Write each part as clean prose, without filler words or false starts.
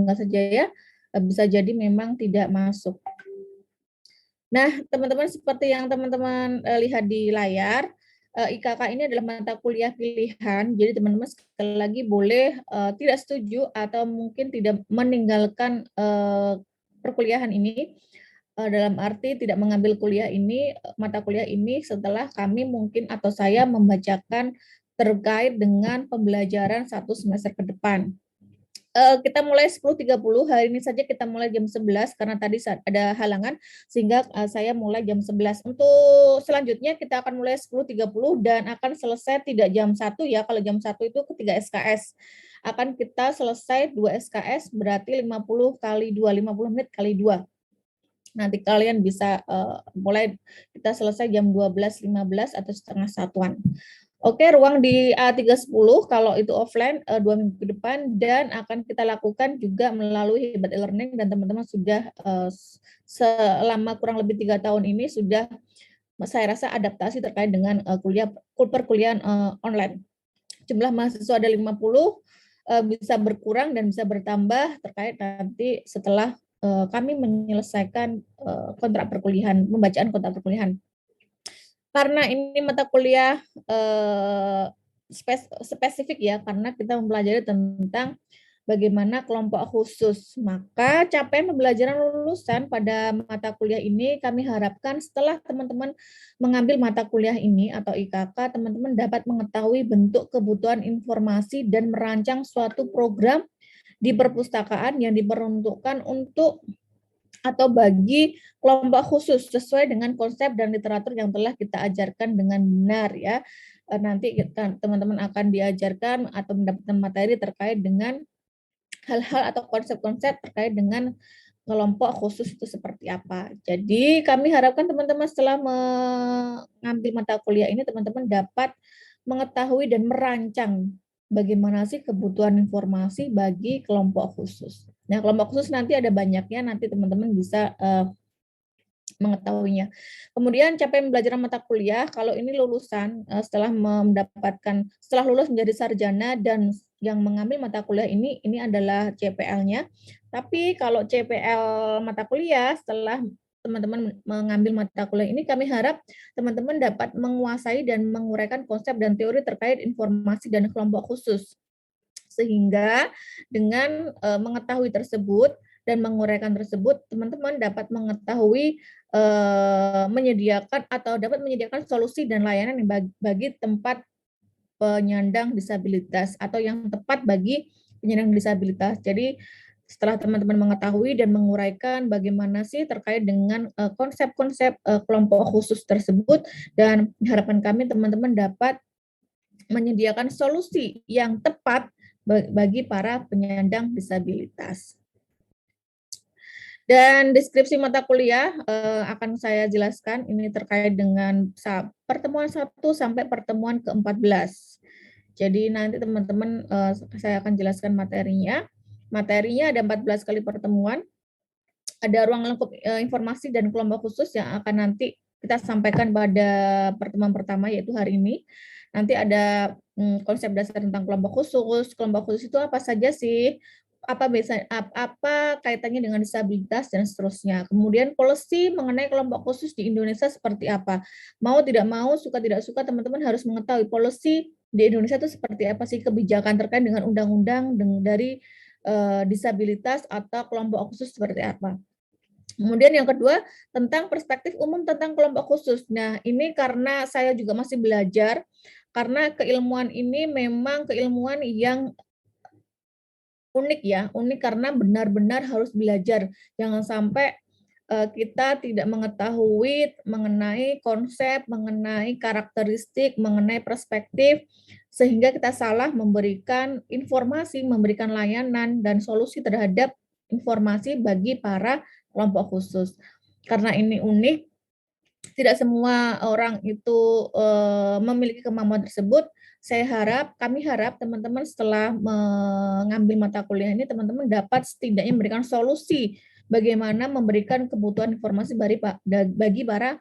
Bangga Sejaya bisa jadi memang tidak masuk. Nah, teman-teman seperti yang teman-teman lihat di layar, IKK ini adalah mata kuliah pilihan. Jadi teman-teman sekali lagi boleh tidak setuju atau mungkin tidak meninggalkan perkuliahan ini, dalam arti tidak mengambil kuliah ini, mata kuliah ini setelah kami mungkin atau saya membacakan terkait dengan pembelajaran 1 semester ke depan. Kita mulai 10.30, hari ini saja kita mulai jam 11 karena tadi ada halangan sehingga saya mulai jam 11. Untuk selanjutnya kita akan mulai 10.30 dan akan selesai tidak jam 1 ya. Kalau jam 1 itu ketiga SKS. Akan kita selesai 2 SKS berarti 50 kali 2, 50 menit kali 2. Nanti kalian bisa mulai kita selesai jam 12.15 atau setengah satuan. Oke, ruang di A310 kalau itu offline 2 minggu ke depan dan akan kita lakukan juga melalui Hebat e-Learning dan teman-teman sudah selama kurang lebih 3 tahun ini sudah saya rasa adaptasi terkait dengan perkuliahan online. Jumlah mahasiswa ada 50, bisa berkurang dan bisa bertambah terkait nanti setelah kami menyelesaikan kontrak perkuliahan, pembacaan kontrak perkuliahan. Karena ini mata kuliah spesifik ya, karena kita mempelajari tentang bagaimana kelompok khusus. Maka capaian pembelajaran lulusan pada mata kuliah ini kami harapkan setelah teman-teman mengambil mata kuliah ini atau IKK, teman-teman dapat mengetahui bentuk kebutuhan informasi dan merancang suatu program di perpustakaan yang diperuntukkan untuk atau bagi kelompok khusus sesuai dengan konsep dan literatur yang telah kita ajarkan dengan benar ya. Nanti teman-teman akan diajarkan atau mendapatkan materi terkait dengan hal-hal atau konsep-konsep terkait dengan kelompok khusus itu seperti apa. Jadi kami harapkan teman-teman setelah mengambil mata kuliah ini teman-teman dapat mengetahui dan merancang bagaimana sih kebutuhan informasi bagi kelompok khusus. Nah, kelompok khusus nanti ada banyaknya, nanti teman-teman bisa mengetahuinya. Kemudian capaian pembelajaran mata kuliah, kalau ini lulusan setelah lulus menjadi sarjana dan yang mengambil mata kuliah ini adalah CPL-nya. Tapi kalau CPL mata kuliah setelah teman-teman mengambil mata kuliah ini, kami harap teman-teman dapat menguasai dan menguraikan konsep dan teori terkait informasi dan kelompok khusus. Sehingga dengan mengetahui tersebut dan menguraikan tersebut, teman-teman dapat mengetahui dapat menyediakan solusi dan layanan yang bagi tempat penyandang disabilitas atau yang tepat bagi penyandang disabilitas. Jadi setelah teman-teman mengetahui dan menguraikan bagaimana sih terkait dengan konsep-konsep kelompok khusus tersebut, dan harapan kami teman-teman dapat menyediakan solusi yang tepat bagi para penyandang disabilitas. Dan deskripsi mata kuliah akan saya jelaskan ini terkait dengan pertemuan 1 sampai pertemuan ke-14. Jadi nanti teman-teman saya akan jelaskan materinya. Materinya ada 14 kali pertemuan. Ada ruang lingkup informasi dan kelompok khusus yang akan nanti kita sampaikan pada pertemuan pertama yaitu hari ini. Nanti ada konsep dasar tentang kelompok khusus itu apa saja sih? Apa kaitannya dengan disabilitas dan seterusnya. Kemudian policy mengenai kelompok khusus di Indonesia seperti apa. Mau tidak mau, suka tidak suka, teman-teman harus mengetahui policy di Indonesia itu seperti apa sih, kebijakan terkait dengan undang-undang dari disabilitas atau kelompok khusus seperti apa. Kemudian yang kedua, tentang perspektif umum tentang kelompok khusus. Nah, ini karena saya juga masih belajar, karena keilmuan ini memang keilmuan yang unik ya, unik karena benar-benar harus belajar. Jangan sampai kita tidak mengetahui mengenai konsep, mengenai karakteristik, mengenai perspektif, sehingga kita salah memberikan informasi, memberikan layanan dan solusi terhadap informasi bagi para kelompok khusus. Karena ini unik, tidak semua orang itu memiliki kemampuan tersebut. Kami harap teman-teman setelah mengambil mata kuliah ini, teman-teman dapat setidaknya memberikan solusi bagaimana memberikan kebutuhan informasi bagi para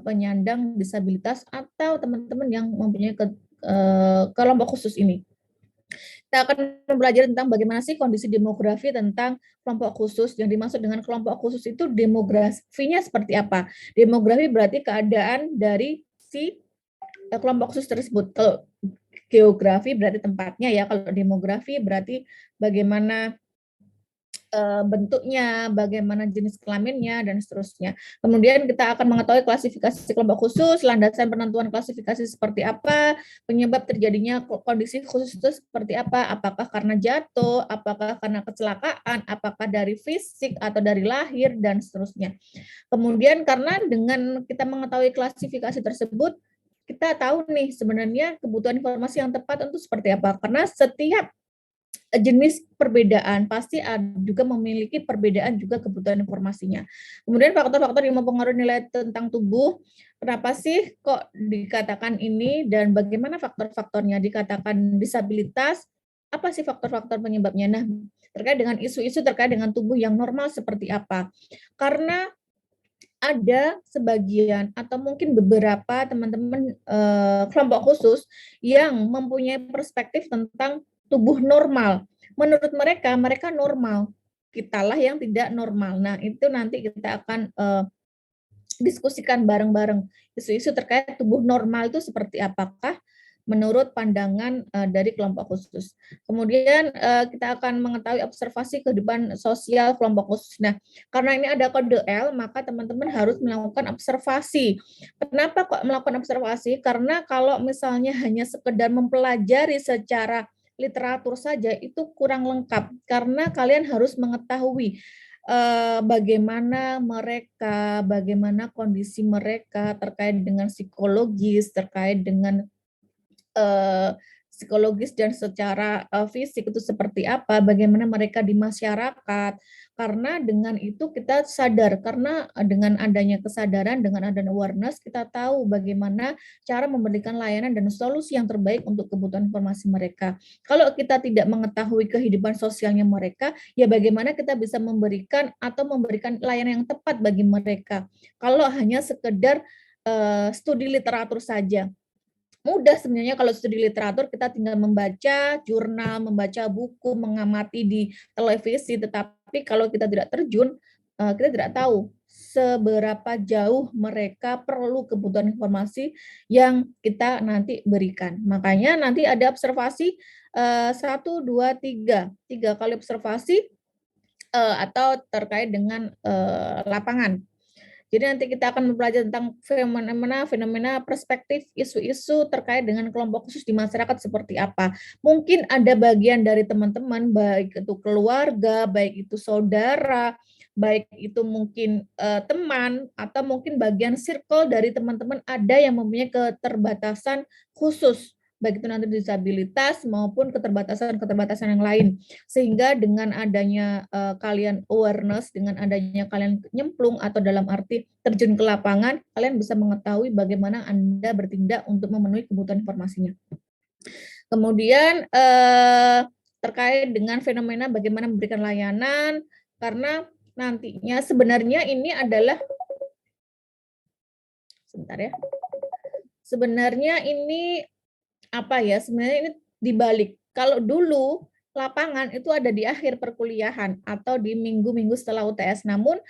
penyandang disabilitas atau teman-teman yang mempunyai kelompok khusus ini. Kita akan belajar tentang bagaimana sih kondisi demografi tentang kelompok khusus. Yang dimaksud dengan kelompok khusus itu demografinya seperti apa? Demografi berarti keadaan dari si kelompok khusus tersebut. Kalau geografi berarti tempatnya ya, kalau demografi berarti bagaimana bentuknya, bagaimana jenis kelaminnya, dan seterusnya. Kemudian kita akan mengetahui klasifikasi kelompok khusus, landasan penentuan klasifikasi seperti apa, penyebab terjadinya kondisi khusus itu seperti apa, apakah karena jatuh, apakah karena kecelakaan, apakah dari fisik atau dari lahir, dan seterusnya. Kemudian karena dengan kita mengetahui klasifikasi tersebut, kita tahu nih sebenarnya kebutuhan informasi yang tepat untuk seperti apa. Karena setiap jenis perbedaan pasti juga memiliki perbedaan juga kebutuhan informasinya. Kemudian faktor-faktor yang mempengaruhi nilai tentang tubuh, kenapa sih kok dikatakan ini dan bagaimana faktor-faktornya dikatakan disabilitas, apa sih faktor-faktor penyebabnya? Nah, terkait dengan isu-isu terkait dengan tubuh yang normal seperti apa. Karena ada sebagian atau mungkin beberapa teman-teman kelompok khusus yang mempunyai perspektif tentang tubuh normal. Menurut mereka, mereka normal. Kitalah yang tidak normal. Nah, itu nanti kita akan diskusikan bareng-bareng isu-isu terkait tubuh normal itu seperti apakah menurut pandangan dari kelompok khusus. Kemudian kita akan mengetahui observasi kehidupan sosial kelompok khusus. Nah, karena ini ada kode L, maka teman-teman harus melakukan observasi. Kenapa kok melakukan observasi? Karena kalau misalnya hanya sekedar mempelajari secara literatur saja itu kurang lengkap karena kalian harus mengetahui bagaimana kondisi mereka terkait dengan psikologis, terkait dengan eee, psikologis dan secara, fisik itu seperti apa, bagaimana mereka di masyarakat. Karena dengan itu kita sadar, karena, dengan adanya kesadaran, dengan adanya awareness, kita tahu bagaimana cara memberikan layanan dan solusi yang terbaik untuk kebutuhan informasi mereka. Kalau kita tidak mengetahui kehidupan sosialnya mereka, ya bagaimana kita bisa memberikan layanan yang tepat bagi mereka. Kalau hanya sekedar, studi literatur saja. Mudah sebenarnya kalau studi literatur kita tinggal membaca jurnal, membaca buku, mengamati di televisi, tetapi kalau kita tidak terjun, kita tidak tahu seberapa jauh mereka perlu kebutuhan informasi yang kita nanti berikan. Makanya nanti ada observasi, 1, 2, 3, 3 kali observasi, atau terkait dengan, lapangan. Jadi nanti kita akan belajar tentang fenomena perspektif, isu-isu terkait dengan kelompok khusus di masyarakat seperti apa. Mungkin ada bagian dari teman-teman, baik itu keluarga, baik itu saudara, baik itu mungkin, teman, atau mungkin bagian circle dari teman-teman ada yang mempunyai keterbatasan khusus, baik itu nanti disabilitas maupun keterbatasan-keterbatasan yang lain. Sehingga dengan adanya, kalian awareness, dengan adanya kalian nyemplung atau dalam arti terjun ke lapangan, kalian bisa mengetahui bagaimana Anda bertindak untuk memenuhi kebutuhan informasinya. Kemudian, terkait dengan fenomena bagaimana memberikan layanan, karena nantinya sebenarnya ini adalah sebentar ya, sebenarnya ini apa ya, sebenarnya ini dibalik. Kalau dulu lapangan itu ada di akhir perkuliahan atau di minggu-minggu setelah UTS. Namun,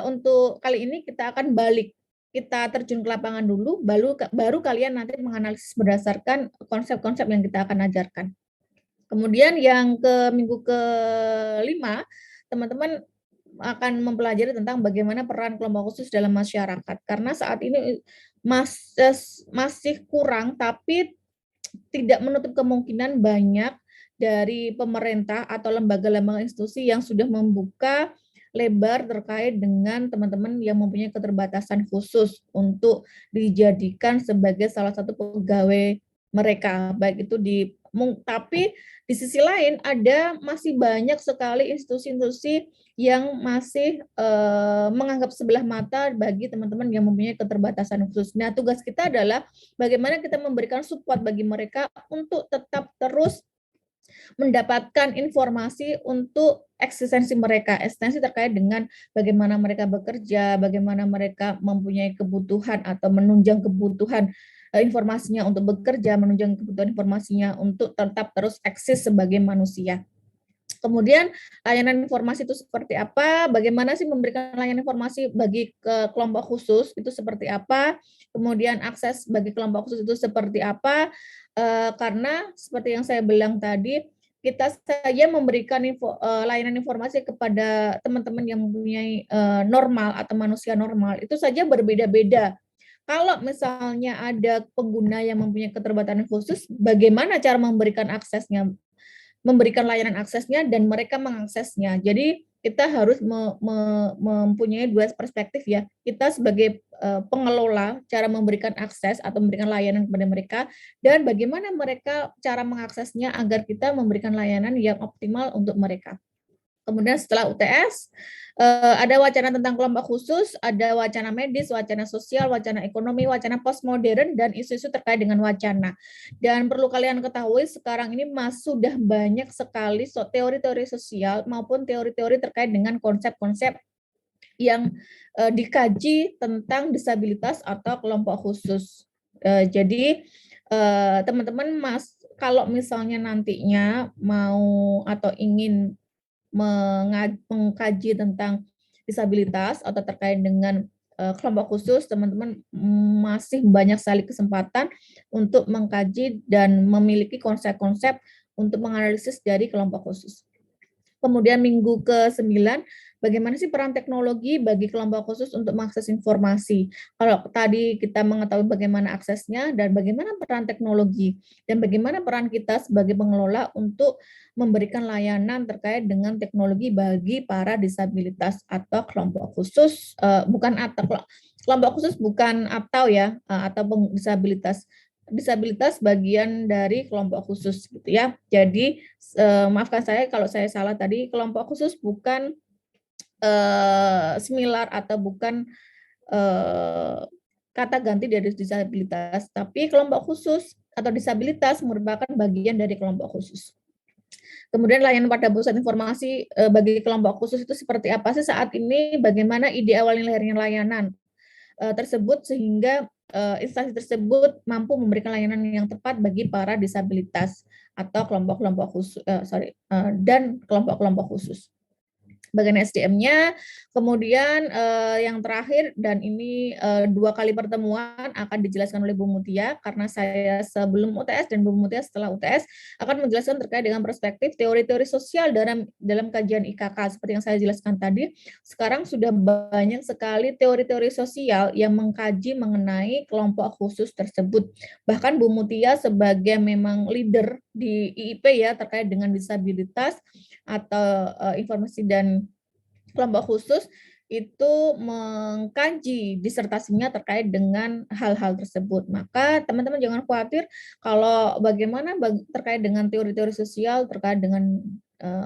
untuk kali ini kita akan balik. Kita terjun ke lapangan dulu, baru kalian nanti menganalisis berdasarkan konsep-konsep yang kita akan ajarkan. Kemudian yang ke minggu ke-5, teman-teman akan mempelajari tentang bagaimana peran kelompok khusus dalam masyarakat. Karena saat ini masih kurang, tapi tidak menutup kemungkinan banyak dari pemerintah atau lembaga-lembaga institusi yang sudah membuka lebar terkait dengan teman-teman yang mempunyai keterbatasan khusus untuk dijadikan sebagai salah satu pegawai mereka, baik itu tapi di sisi lain masih banyak sekali institusi-institusi yang masih, menganggap sebelah mata bagi teman-teman yang mempunyai keterbatasan khusus. Nah, tugas kita adalah bagaimana kita memberikan support bagi mereka untuk tetap terus mendapatkan informasi untuk eksistensi terkait dengan bagaimana mereka bekerja, bagaimana mereka mempunyai kebutuhan atau menunjang kebutuhan, informasinya untuk bekerja, menunjang kebutuhan informasinya untuk tetap terus eksis sebagai manusia. Kemudian layanan informasi itu seperti apa? Bagaimana sih memberikan layanan informasi bagi ke kelompok khusus itu seperti apa? Kemudian akses bagi kelompok khusus itu seperti apa? Karena seperti yang saya bilang tadi, kita saja memberikan layanan informasi kepada teman-teman yang mempunyai normal atau manusia normal itu saja berbeda-beda. Kalau misalnya ada pengguna yang mempunyai keterbatasan khusus, bagaimana cara memberikan aksesnya? Memberikan layanan aksesnya dan mereka mengaksesnya. Jadi kita harus mempunyai dua perspektif ya. Kita sebagai pengelola cara memberikan akses atau memberikan layanan kepada mereka dan bagaimana mereka cara mengaksesnya agar kita memberikan layanan yang optimal untuk mereka. Kemudian setelah UTS, ada wacana tentang kelompok khusus, ada wacana medis, wacana sosial, wacana ekonomi, wacana postmodern, dan isu-isu terkait dengan wacana. Dan perlu kalian ketahui, sekarang ini sudah banyak sekali teori-teori sosial maupun teori-teori terkait dengan konsep-konsep yang dikaji tentang disabilitas atau kelompok khusus. Jadi teman-teman kalau misalnya nantinya mau atau ingin mengkaji tentang disabilitas atau terkait dengan kelompok khusus, teman-teman masih banyak sekali kesempatan untuk mengkaji dan memiliki konsep-konsep untuk menganalisis dari kelompok khusus. Kemudian minggu ke-9, bagaimana sih peran teknologi bagi kelompok khusus untuk mengakses informasi? Kalau tadi kita mengetahui bagaimana aksesnya dan bagaimana peran teknologi dan bagaimana peran kita sebagai pengelola untuk memberikan layanan terkait dengan teknologi bagi para disabilitas atau kelompok khusus, bukan atau kelompok khusus bukan atau ya, atau disabilitas disabilitas bagian dari kelompok khusus gitu ya. Jadi maafkan saya kalau saya salah tadi, kelompok khusus bukan similar atau bukan kata ganti dari disabilitas, tapi kelompok khusus atau disabilitas merupakan bagian dari kelompok khusus. Kemudian layanan pada pusat informasi bagi kelompok khusus itu seperti apa sih saat ini? Bagaimana ide awal lahirnya layanan tersebut sehingga instansi tersebut mampu memberikan layanan yang tepat bagi para disabilitas atau kelompok-kelompok khusus dan kelompok-kelompok khusus. Bagian SDM-nya, kemudian yang terakhir dan ini 2 kali pertemuan akan dijelaskan oleh Bu Mutia karena saya sebelum UTS dan Bu Mutia setelah UTS akan menjelaskan terkait dengan perspektif teori-teori sosial dalam kajian IKK seperti yang saya jelaskan tadi. Sekarang sudah banyak sekali teori-teori sosial yang mengkaji mengenai kelompok khusus tersebut. Bahkan Bu Mutia sebagai memang leader di IIP ya terkait dengan disabilitas atau informasi dan kelompok khusus itu mengkaji disertasinya terkait dengan hal-hal tersebut. Maka teman-teman jangan khawatir kalau bagaimana terkait dengan teori-teori sosial terkait dengan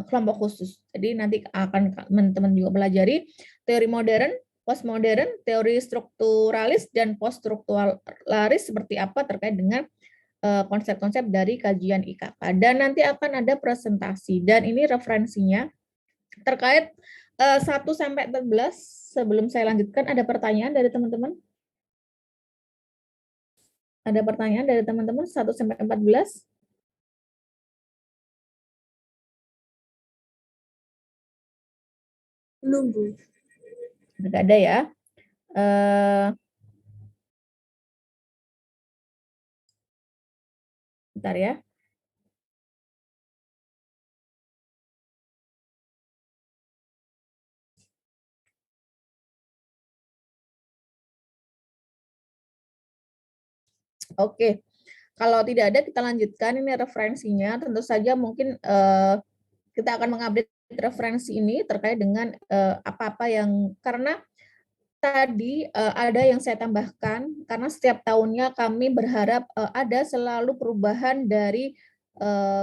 kelompok khusus. Jadi nanti akan teman-teman juga pelajari teori modern, postmodern, teori strukturalis dan poststrukturalis seperti apa terkait dengan konsep-konsep dari kajian IKK. Dan nanti akan ada presentasi dan ini referensinya terkait 1 sampai 14. Sebelum saya lanjutkan ada pertanyaan dari teman-teman? Ada pertanyaan dari teman-teman 1 sampai 14? Menunggu. Enggak ada ya. Bentar ya. Oke. Kalau tidak ada kita lanjutkan ini referensinya. Tentu saja mungkin kita akan mengupdate referensi ini terkait dengan apa-apa yang karena tadi ada yang saya tambahkan karena setiap tahunnya kami berharap ada selalu perubahan dari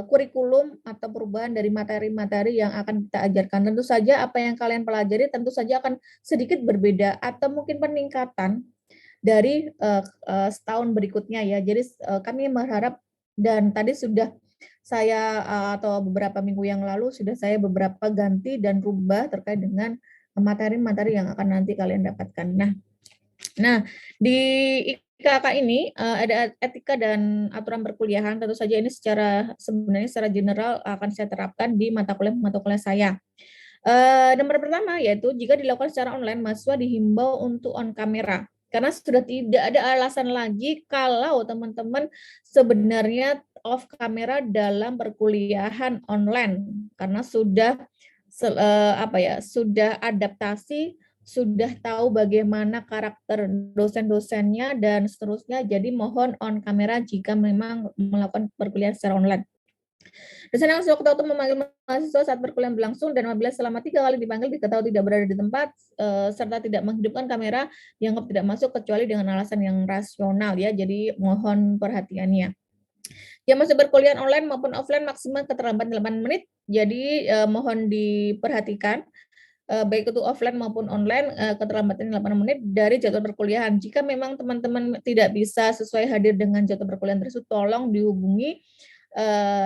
kurikulum atau perubahan dari materi-materi yang akan kita ajarkan. Tentu saja apa yang kalian pelajari tentu saja akan sedikit berbeda atau mungkin peningkatan dari setahun berikutnya ya. Jadi kami berharap dan tadi sudah saya atau beberapa minggu yang lalu sudah saya beberapa ganti dan rubah terkait dengan materi-materi yang akan nanti kalian dapatkan. Nah di IKK ini, ada etika dan aturan perkuliahan, tentu saja ini sebenarnya secara general akan saya terapkan di mata kuliah saya. Nomor pertama yaitu jika dilakukan secara online, mahasiswa dihimbau untuk on kamera. Karena sudah tidak ada alasan lagi kalau teman-teman sebenarnya off kamera dalam perkuliahan online, karena sudah sudah adaptasi, sudah tahu bagaimana karakter dosen-dosennya dan seterusnya. Jadi mohon on kamera jika memang melakukan perkuliahan secara online. Dosen yang sewaktu-waktu memanggil mahasiswa saat perkuliahan berlangsung dan apabila selama 3 kali dipanggil diketahui tidak berada di tempat serta tidak menghidupkan kamera dianggap tidak masuk kecuali dengan alasan yang rasional ya. Jadi mohon perhatiannya. Yang masih perkuliahan online maupun offline maksimal keterlambatan 8 menit. Jadi mohon diperhatikan baik itu offline maupun online keterlambatan 8 menit dari jadwal perkuliahan. Jika memang teman-teman tidak bisa sesuai hadir dengan jadwal perkuliahan tersebut, tolong dihubungi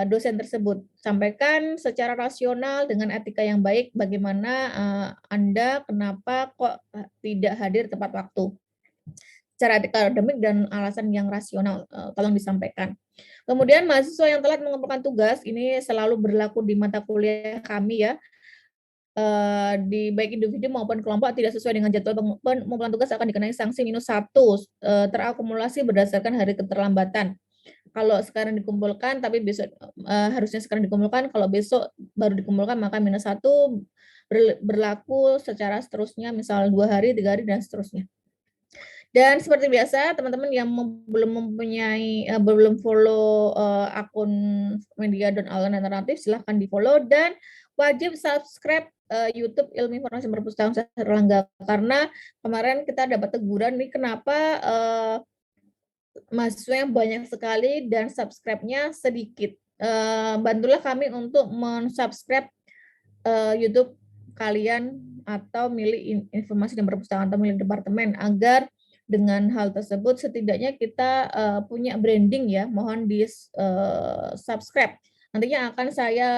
dosen tersebut. Sampaikan secara rasional dengan etika yang baik bagaimana Anda kenapa kok tidak hadir tepat waktu. Secara akademik dan alasan yang rasional tolong disampaikan. Kemudian mahasiswa yang telat mengumpulkan tugas ini selalu berlaku di mata kuliah kami ya. Di baik individu maupun kelompok tidak sesuai dengan jadwal pengumpulan tugas akan dikenai sanksi -1 terakumulasi berdasarkan hari keterlambatan. Kalau sekarang dikumpulkan tapi besok harusnya sekarang dikumpulkan, kalau besok baru dikumpulkan maka -1 berlaku secara seterusnya, misal 2 hari, 3 hari dan seterusnya. Dan seperti biasa teman-teman yang belum follow akun media dan alan alternatif silahkan di-follow dan wajib subscribe YouTube Ilmu Informasi Perpustakaan Universitas Airlangga karena kemarin kita dapat teguran nih kenapa mahasiswa yang banyak sekali dan subscribe-nya sedikit. Bantulah kami untuk men-subscribe YouTube kalian atau milih informasi dan perpustakaan atau milih departemen agar dengan hal tersebut setidaknya kita punya branding ya, mohon di subscribe. Nantinya akan saya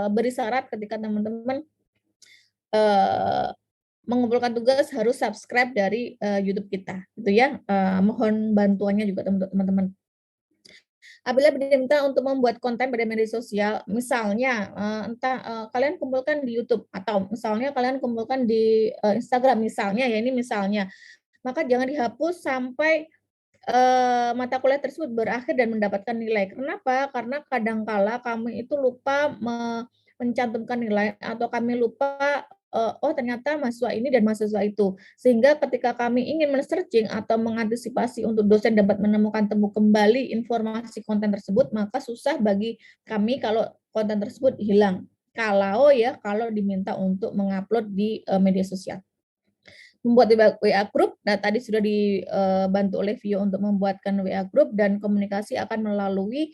beri syarat ketika teman-teman mengumpulkan tugas harus subscribe dari YouTube kita, gitu ya. Mohon bantuannya juga teman-teman. Apabila diminta untuk membuat konten pada media sosial, misalnya kalian kumpulkan di YouTube atau misalnya kalian kumpulkan di Instagram misalnya ya, ini misalnya, maka jangan dihapus sampai mata kuliah tersebut berakhir dan mendapatkan nilai. Kenapa? Karena kadangkala kami itu lupa mencantumkan nilai atau kami lupa, oh ternyata mahasiswa ini dan mahasiswa itu. Sehingga ketika kami ingin men-searching atau mengantisipasi untuk dosen dapat menemukan temu kembali informasi konten tersebut, maka susah bagi kami kalau konten tersebut hilang. Kalau diminta untuk mengupload di media sosial. Membuat WA group, nah tadi sudah dibantu oleh Vio untuk membuatkan WA group dan komunikasi akan melalui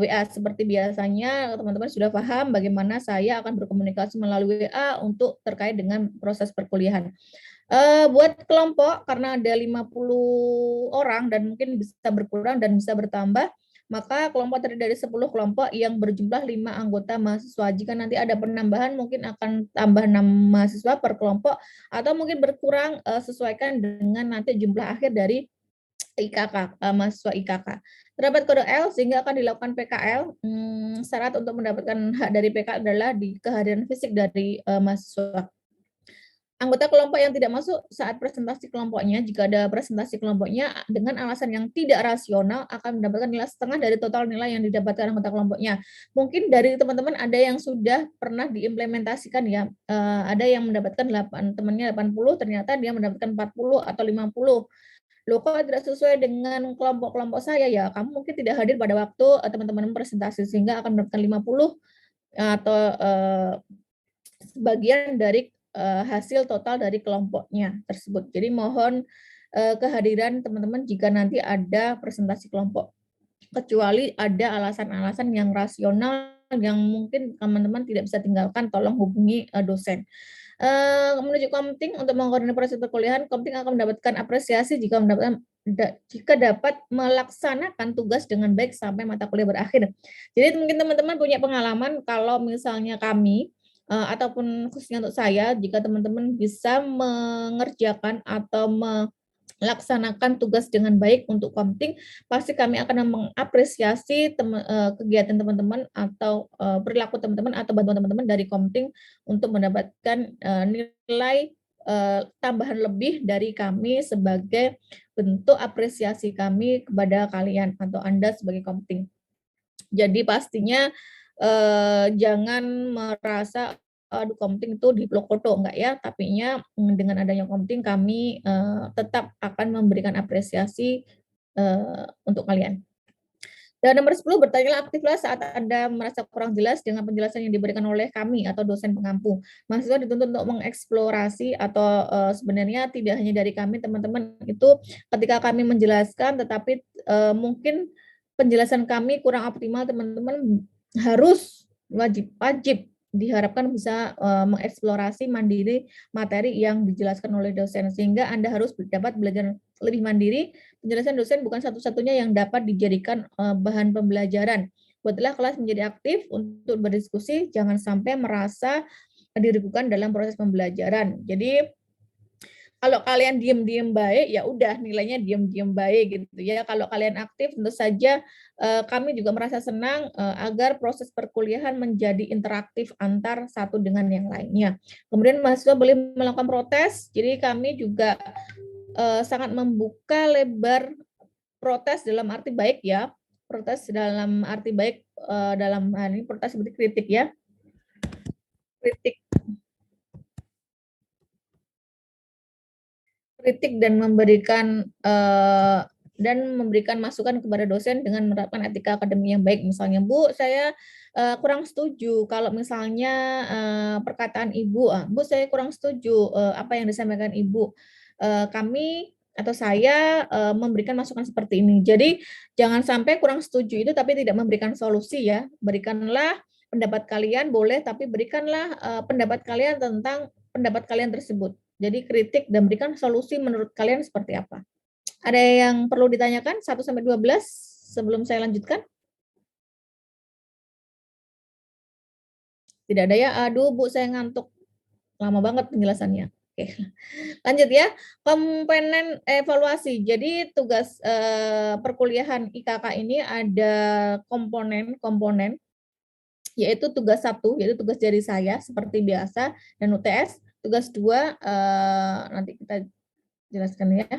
WA seperti biasanya teman-teman sudah paham bagaimana saya akan berkomunikasi melalui WA untuk terkait dengan proses perkuliahan. Buat kelompok karena ada 50 orang dan mungkin bisa berkurang dan bisa bertambah, maka kelompok terdiri dari 10 kelompok yang berjumlah 5 anggota mahasiswa. Jika nanti ada penambahan mungkin akan tambah 6 mahasiswa per kelompok atau mungkin berkurang sesuaikan dengan nanti jumlah akhir dari IKK, mahasiswa IKK. Terdapat kode L sehingga akan dilakukan PKL. Syarat untuk mendapatkan hak dari PKL adalah di kehadiran fisik dari mahasiswa. Anggota kelompok yang tidak masuk saat presentasi kelompoknya, jika ada presentasi kelompoknya dengan alasan yang tidak rasional akan mendapatkan nilai setengah dari total nilai yang didapatkan anggota kelompoknya. Mungkin dari teman-teman ada yang sudah pernah diimplementasikan ya, ada yang mendapatkan temannya 80, ternyata dia mendapatkan 40 atau 50. Loh kok tidak sesuai dengan kelompok-kelompok saya ya, kamu mungkin tidak hadir pada waktu teman-teman presentasi sehingga akan mendapatkan 50 atau sebagian dari hasil total dari kelompoknya tersebut. Jadi mohon kehadiran teman-teman jika nanti ada presentasi kelompok. Kecuali ada alasan-alasan yang rasional yang mungkin teman-teman tidak bisa tinggalkan, tolong hubungi dosen. Menuju Komting untuk mengkoordinasi proses perkuliahan, Komting akan mendapatkan apresiasi jika dapat melaksanakan tugas dengan baik sampai mata kuliah berakhir. Jadi mungkin teman-teman punya pengalaman kalau misalnya kami ataupun khususnya untuk saya, jika teman-teman bisa mengerjakan atau laksanakan tugas dengan baik untuk Komting, pasti kami akan mengapresiasi kegiatan teman-teman atau perilaku teman-teman atau bantuan teman-teman dari Komting untuk mendapatkan nilai tambahan lebih dari kami sebagai bentuk apresiasi kami kepada kalian atau Anda sebagai Komting. Jadi pastinya jangan merasa aduh Komting itu di Plokoto, enggak ya, tapinya dengan adanya Komting kami tetap akan memberikan apresiasi untuk kalian. Dan nomor 10, bertanyalah aktiflah saat Anda merasa kurang jelas dengan penjelasan yang diberikan oleh kami atau dosen pengampu. Mahasiswa dituntut untuk mengeksplorasi atau sebenarnya tidak hanya dari kami, teman-teman, itu ketika kami menjelaskan, tetapi mungkin penjelasan kami kurang optimal, teman-teman harus wajib diharapkan bisa mengeksplorasi mandiri materi yang dijelaskan oleh dosen, sehingga Anda harus dapat belajar lebih mandiri. Penjelasan dosen bukan satu-satunya yang dapat dijadikan bahan pembelajaran. Buatlah kelas menjadi aktif untuk berdiskusi, jangan sampai merasa dirugikan dalam proses pembelajaran. Jadi kalau kalian diem-diem baik, ya udah nilainya diem-diem baik gitu ya. Kalau kalian aktif, tentu saja kami juga merasa senang agar proses perkuliahan menjadi interaktif antar satu dengan yang lainnya. Kemudian mahasiswa boleh melakukan protes, jadi kami juga sangat membuka lebar protes dalam arti baik ya, protes dalam arti baik, dalam hal ini protes seperti kritik ya, kritik kritik dan memberikan masukan kepada dosen dengan menerapkan etika akademik yang baik. Misalnya, "Bu, saya kurang setuju kalau misalnya perkataan Ibu, Bu, saya kurang setuju apa yang disampaikan Ibu. Kami atau saya memberikan masukan seperti ini." Jadi jangan sampai kurang setuju itu tapi tidak memberikan solusi ya. Berikanlah pendapat kalian boleh, tapi berikanlah pendapat kalian tentang pendapat kalian tersebut. Jadi kritik dan berikan solusi menurut kalian seperti apa. Ada yang perlu ditanyakan 1 sampai 12 sebelum saya lanjutkan? Tidak ada ya? Aduh Bu, saya ngantuk. Lama banget penjelasannya. Oke, lanjut ya. Komponen evaluasi. Jadi tugas perkuliahan IKK ini ada komponen-komponen, yaitu tugas 1, yaitu tugas dari saya seperti biasa, dan UTS. Tugas 2 nanti kita jelaskan ya.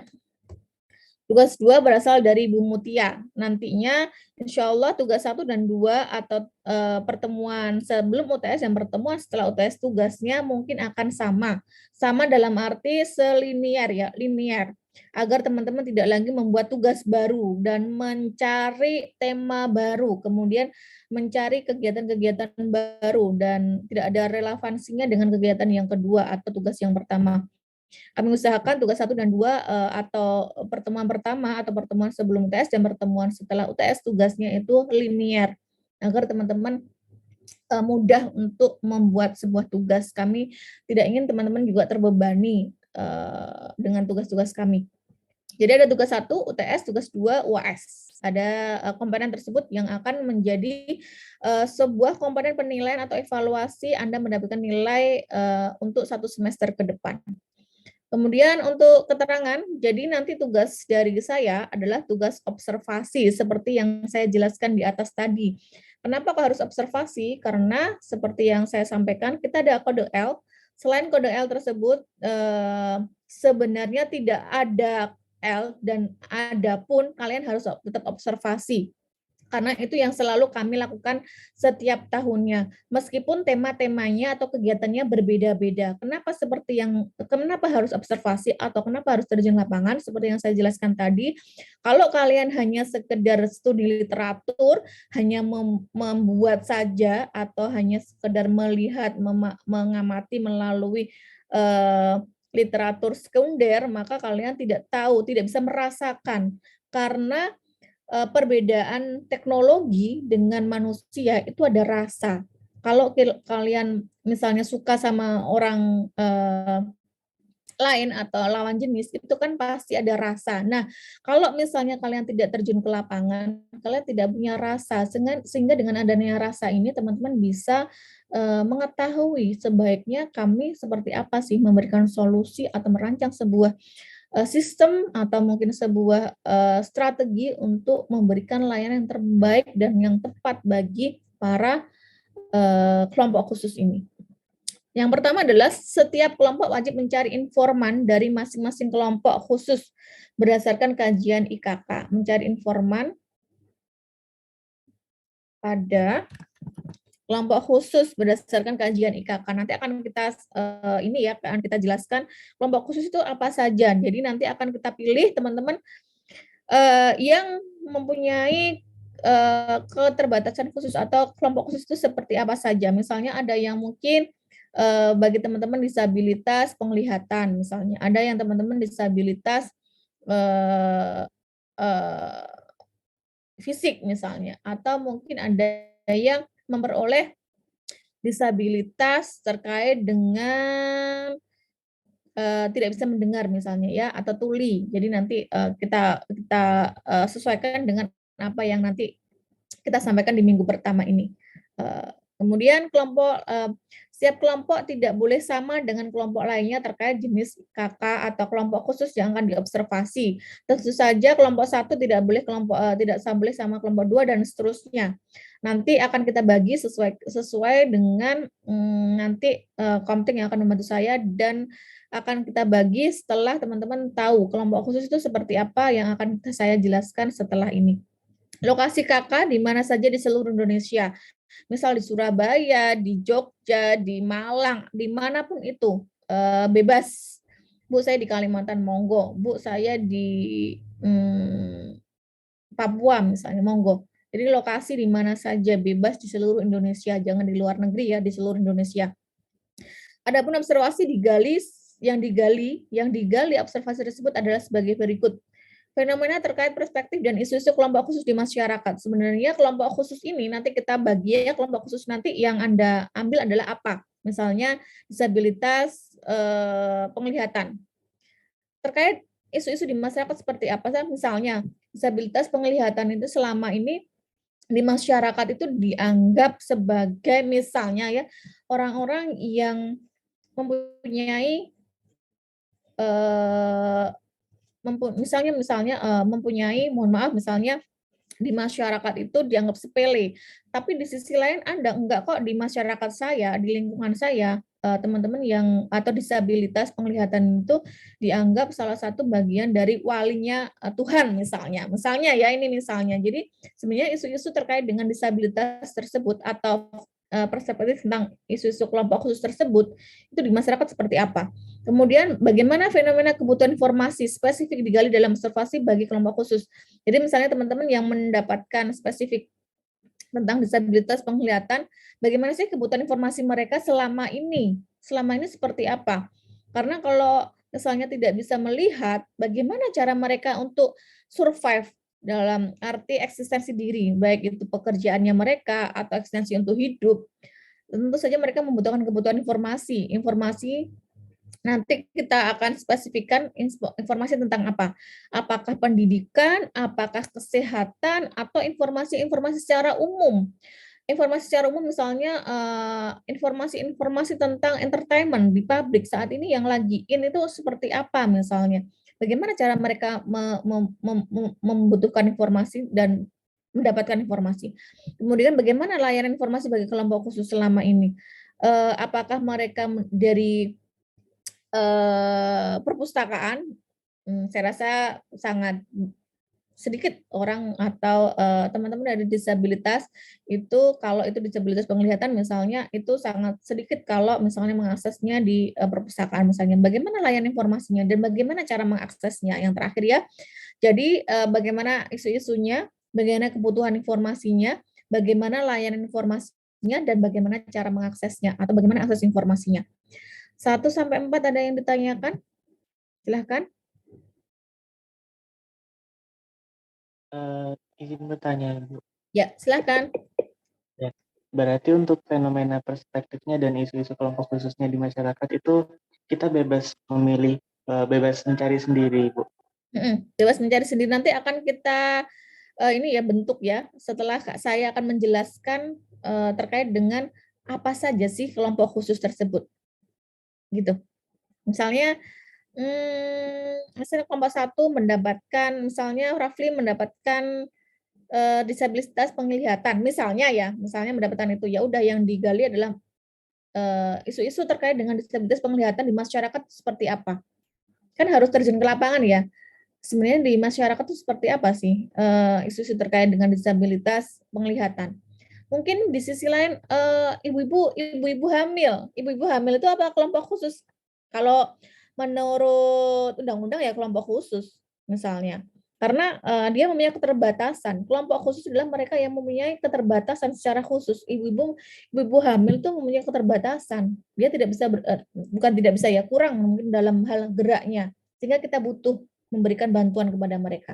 Tugas 2 berasal dari Bu Mutia. Nantinya insya Allah tugas 1 dan 2 atau pertemuan sebelum UTS dan pertemuan setelah UTS tugasnya mungkin akan sama. Sama dalam arti selinier ya, linier. Agar teman-teman tidak lagi membuat tugas baru dan mencari tema baru, kemudian mencari kegiatan-kegiatan baru dan tidak ada relevansinya dengan kegiatan yang kedua atau tugas yang pertama. Kami usahakan tugas 1 dan 2 atau pertemuan pertama atau pertemuan sebelum UTS dan pertemuan setelah UTS tugasnya itu linier, agar teman-teman mudah untuk membuat sebuah tugas. Kami tidak ingin teman-teman juga terbebani dengan tugas-tugas kami. Jadi ada tugas 1 UTS, tugas 2 UAS. Ada komponen tersebut yang akan menjadi sebuah komponen penilaian atau evaluasi Anda mendapatkan nilai untuk 1 semester ke depan. Kemudian untuk keterangan, jadi nanti tugas dari saya adalah tugas observasi seperti yang saya jelaskan di atas tadi. Kenapa kok harus observasi? Karena seperti yang saya sampaikan, kita ada kode L. Selain kode L tersebut, sebenarnya tidak ada L dan ada pun kalian harus tetap observasi. Karena itu yang selalu kami lakukan setiap tahunnya. Meskipun tema-temanya atau kegiatannya berbeda-beda. Kenapa harus observasi atau kenapa harus terjun lapangan? Seperti yang saya jelaskan tadi, kalau kalian hanya sekedar studi literatur, hanya membuat saja atau hanya sekedar melihat, mengamati melalui literatur sekunder, maka kalian tidak tahu, tidak bisa merasakan. Karena perbedaan teknologi dengan manusia itu ada rasa. Kalau kalian misalnya suka sama orang lain atau lawan jenis, itu kan pasti ada rasa. Nah, kalau misalnya kalian tidak terjun ke lapangan, kalian tidak punya rasa, sehingga dengan adanya rasa ini teman-teman bisa mengetahui sebaiknya kami seperti apa sih memberikan solusi atau merancang sebuah sistem atau mungkin sebuah strategi untuk memberikan layanan yang terbaik dan yang tepat bagi para kelompok khusus ini. Yang pertama adalah setiap kelompok wajib mencari informan dari masing-masing kelompok khusus berdasarkan kajian IKK. Mencari informan pada kelompok khusus berdasarkan kajian IKK. Nanti akan kita akan kita jelaskan kelompok khusus itu apa saja. Jadi nanti akan kita pilih teman-teman yang mempunyai keterbatasan khusus atau kelompok khusus itu seperti apa saja. Misalnya ada yang mungkin bagi teman-teman disabilitas penglihatan, misalnya ada yang teman-teman disabilitas uh, uh, fisik misalnya, atau mungkin ada yang memperoleh disabilitas terkait dengan tidak bisa mendengar misalnya ya, atau tuli. Jadi nanti kita kita sesuaikan dengan apa yang nanti kita sampaikan di minggu pertama ini. Kemudian setiap kelompok tidak boleh sama dengan kelompok lainnya terkait jenis kakak atau kelompok khusus yang akan diobservasi. Tentu saja kelompok satu tidak boleh sama kelompok dua dan seterusnya. Nanti akan kita bagi sesuai dengan nanti komting yang akan membantu saya, dan akan kita bagi setelah teman-teman tahu kelompok khusus itu seperti apa yang akan saya jelaskan setelah ini. Lokasi KK di mana saja di seluruh Indonesia. Misal di Surabaya, di Jogja, di Malang, dimanapun itu bebas. Bu, saya di Kalimantan, monggo. Bu, saya di Papua misalnya, monggo. Jadi lokasi di mana saja bebas di seluruh Indonesia, jangan di luar negeri ya, di seluruh Indonesia. Adapun observasi yang digali observasi tersebut adalah sebagai berikut. Fenomena terkait perspektif dan isu-isu kelompok khusus di masyarakat. Sebenarnya kelompok khusus ini nanti kita bagi ya, kelompok khusus nanti yang Anda ambil adalah apa? Misalnya disabilitas penglihatan. Terkait isu-isu di masyarakat seperti apa? Misalnya disabilitas penglihatan itu selama ini di masyarakat itu dianggap sebagai misalnya ya orang-orang yang mempunyai mempunyai, mohon maaf, misalnya di masyarakat itu dianggap sepele, tapi di sisi lain ada enggak kok di masyarakat saya, di lingkungan saya, teman-teman yang atau disabilitas penglihatan itu dianggap salah satu bagian dari walinya Tuhan misalnya ya, ini misalnya. Jadi sebenarnya isu-isu terkait dengan disabilitas tersebut atau perspektif tentang isu-isu kelompok khusus tersebut itu di masyarakat seperti apa. Kemudian bagaimana fenomena kebutuhan informasi spesifik digali dalam observasi bagi kelompok khusus. Jadi misalnya teman-teman yang mendapatkan spesifik tentang disabilitas penglihatan, bagaimana sih kebutuhan informasi mereka selama ini? Selama ini seperti apa? Karena kalau misalnya tidak bisa melihat, bagaimana cara mereka untuk survive dalam arti eksistensi diri, baik itu pekerjaannya mereka atau eksistensi untuk hidup. Tentu saja mereka membutuhkan kebutuhan informasi. Informasi nanti kita akan spesifikkan informasi tentang apa. Apakah pendidikan, apakah kesehatan, atau informasi-informasi secara umum. Informasi secara umum misalnya informasi-informasi tentang entertainment di pabrik saat ini yang lagi in itu seperti apa misalnya. Bagaimana cara mereka membutuhkan informasi dan mendapatkan informasi. Kemudian bagaimana layanan informasi bagi kelompok khusus selama ini. Apakah mereka dari perpustakaan, saya rasa sangat sedikit orang atau teman-teman dari disabilitas itu, kalau itu disabilitas penglihatan misalnya, itu sangat sedikit kalau misalnya mengaksesnya di perpustakaan misalnya. Bagaimana layanan informasinya dan bagaimana cara mengaksesnya, yang terakhir ya. Jadi bagaimana isu-isunya, bagaimana kebutuhan informasinya, bagaimana layanan informasinya, dan bagaimana cara mengaksesnya atau bagaimana akses informasinya. 1 sampai 4 ada yang ditanyakan? Silahkan. Izin bertanya, Bu. Ya, silahkan. Ya. Berarti untuk fenomena perspektifnya dan isu-isu kelompok khususnya di masyarakat itu kita bebas memilih, bebas mencari sendiri, Bu. Bebas mencari sendiri. Nanti akan kita ini ya bentuk ya. Setelah saya akan menjelaskan terkait dengan apa saja sih kelompok khusus tersebut. Gitu. Misalnya Hasil kelompok 1 mendapatkan, misalnya Rafli mendapatkan disabilitas penglihatan, misalnya mendapatkan itu, ya udah yang digali adalah isu-isu terkait dengan disabilitas penglihatan di masyarakat seperti apa. Kan harus terjun ke lapangan ya. Sebenarnya di masyarakat itu seperti apa sih isu-isu terkait dengan disabilitas penglihatan. Mungkin di sisi lain ibu-ibu hamil. Ibu-ibu hamil itu apa kelompok khusus? Kalau menurut undang-undang ya kelompok khusus misalnya. Karena dia mempunyai keterbatasan. Kelompok khusus adalah mereka yang mempunyai keterbatasan secara khusus. Ibu-ibu hamil itu mempunyai keterbatasan. Dia tidak bisa bukan tidak bisa ya, kurang mungkin dalam hal geraknya. Sehingga kita butuh memberikan bantuan kepada mereka.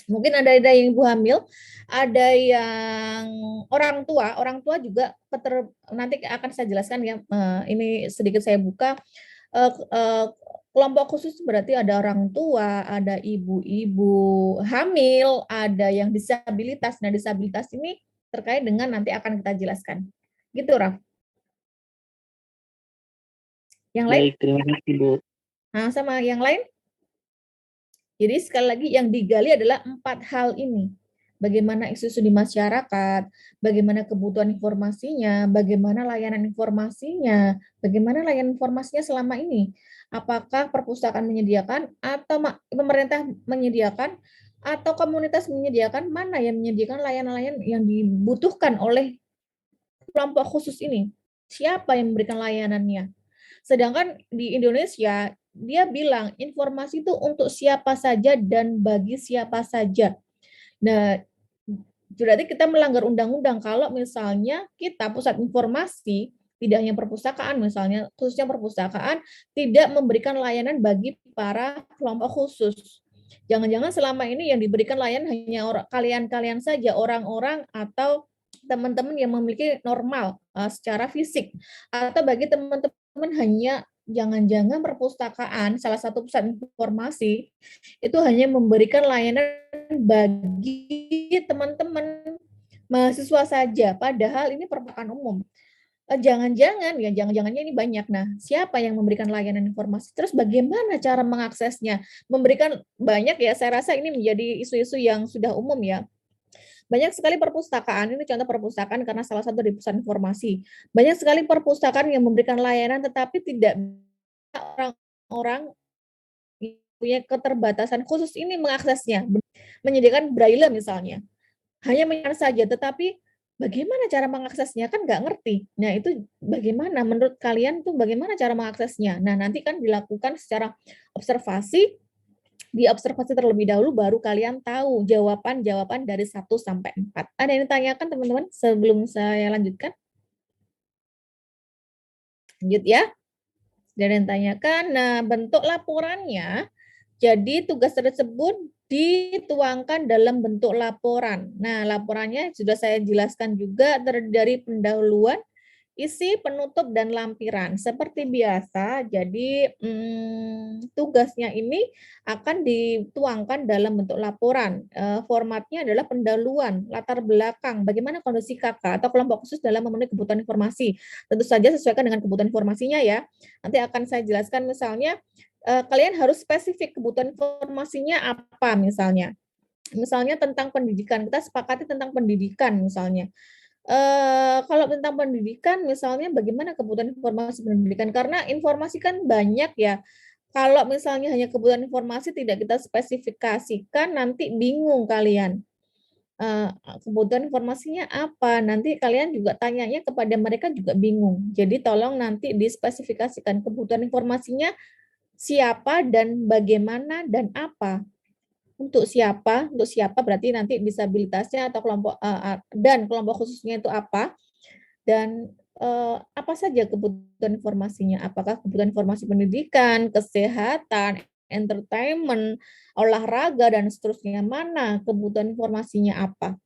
Mungkin ada yang ibu hamil, ada yang orang tua juga nanti akan saya jelaskan ya, ini sedikit saya buka, kelompok khusus berarti ada orang tua, ada ibu-ibu hamil, ada yang disabilitas. Nah, disabilitas ini terkait dengan nanti akan kita jelaskan. Gitu, Raf. Yang lain? Baik, terima kasih Bu. Nah, sama yang lain? Jadi sekali lagi yang digali adalah 4 hal ini. Bagaimana isu-isu di masyarakat, bagaimana kebutuhan informasinya, bagaimana layanan informasinya, bagaimana layanan informasinya selama ini. Apakah perpustakaan menyediakan atau pemerintah menyediakan atau komunitas menyediakan, mana yang menyediakan layanan-layanan yang dibutuhkan oleh kelompok khusus ini. Siapa yang memberikan layanannya? Sedangkan di Indonesia, dia bilang informasi itu untuk siapa saja dan bagi siapa saja. Nah, berarti kita melanggar undang-undang kalau misalnya kita pusat informasi, tidak hanya perpustakaan misalnya, khususnya perpustakaan, tidak memberikan layanan bagi para kelompok khusus. Jangan-jangan selama ini yang diberikan layanan hanya kalian-kalian saja, orang-orang atau teman-teman yang memiliki normal secara fisik, atau bagi teman-teman hanya jangan-jangan perpustakaan, salah satu pusat informasi, itu hanya memberikan layanan bagi teman-teman mahasiswa saja, padahal ini perpustakaan umum. Jangan-jangannya ini banyak. Nah, siapa yang memberikan layanan informasi? Terus bagaimana cara mengaksesnya? Memberikan banyak ya, saya rasa ini menjadi isu-isu yang sudah umum ya. Banyak sekali perpustakaan, ini contoh perpustakaan karena salah satu dari pusat informasi. Banyak sekali perpustakaan yang memberikan layanan tetapi tidak orang-orang punya keterbatasan khusus ini mengaksesnya. Menyediakan braille misalnya. Hanya menyediakan saja, tetapi bagaimana cara mengaksesnya kan nggak ngerti. Nah itu bagaimana menurut kalian tuh bagaimana cara mengaksesnya? Nah nanti kan dilakukan secara observasi, diobservasi terlebih dahulu baru kalian tahu jawaban-jawaban dari 1 sampai 4. Ada yang ditanyakan teman-teman sebelum saya lanjutkan? Lanjut ya. Dan yang ditanyakan, nah bentuk laporannya, jadi tugas tersebut dituangkan dalam bentuk laporan. Nah, laporannya sudah saya jelaskan juga terdiri dari pendahuluan, isi, penutup, dan lampiran. Seperti biasa, jadi tugasnya ini akan dituangkan dalam bentuk laporan. Formatnya adalah pendahuluan, latar belakang, bagaimana kondisi kakak atau kelompok khusus dalam memenuhi kebutuhan informasi. Tentu saja sesuaikan dengan kebutuhan informasinya ya. Nanti akan saya jelaskan misalnya, kalian harus spesifik kebutuhan informasinya apa misalnya. Misalnya tentang pendidikan, kita sepakati tentang pendidikan misalnya. Kalau tentang pendidikan misalnya bagaimana kebutuhan informasi pendidikan, karena informasi kan banyak ya. Kalau misalnya hanya kebutuhan informasi tidak kita spesifikasikan, nanti bingung kalian. Kebutuhan informasinya apa, nanti kalian juga tanyanya kepada mereka juga bingung. Jadi tolong nanti dispesifikasikan kebutuhan informasinya siapa dan bagaimana dan apa. Untuk siapa berarti nanti disabilitasnya atau dan kelompok khususnya itu apa, dan apa saja kebutuhan informasinya, apakah kebutuhan informasi pendidikan, kesehatan, entertainment, olahraga, dan seterusnya, mana kebutuhan informasinya apa.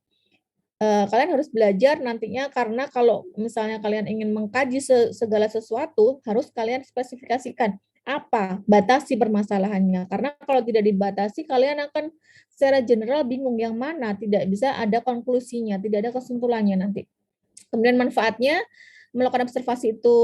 Kalian harus belajar nantinya karena kalau misalnya kalian ingin mengkaji segala sesuatu, harus kalian spesifikasikan apa, batasi permasalahannya. Karena kalau tidak dibatasi, kalian akan secara general bingung yang mana, tidak bisa ada konklusinya, tidak ada kesimpulannya nanti. Kemudian manfaatnya, melakukan observasi itu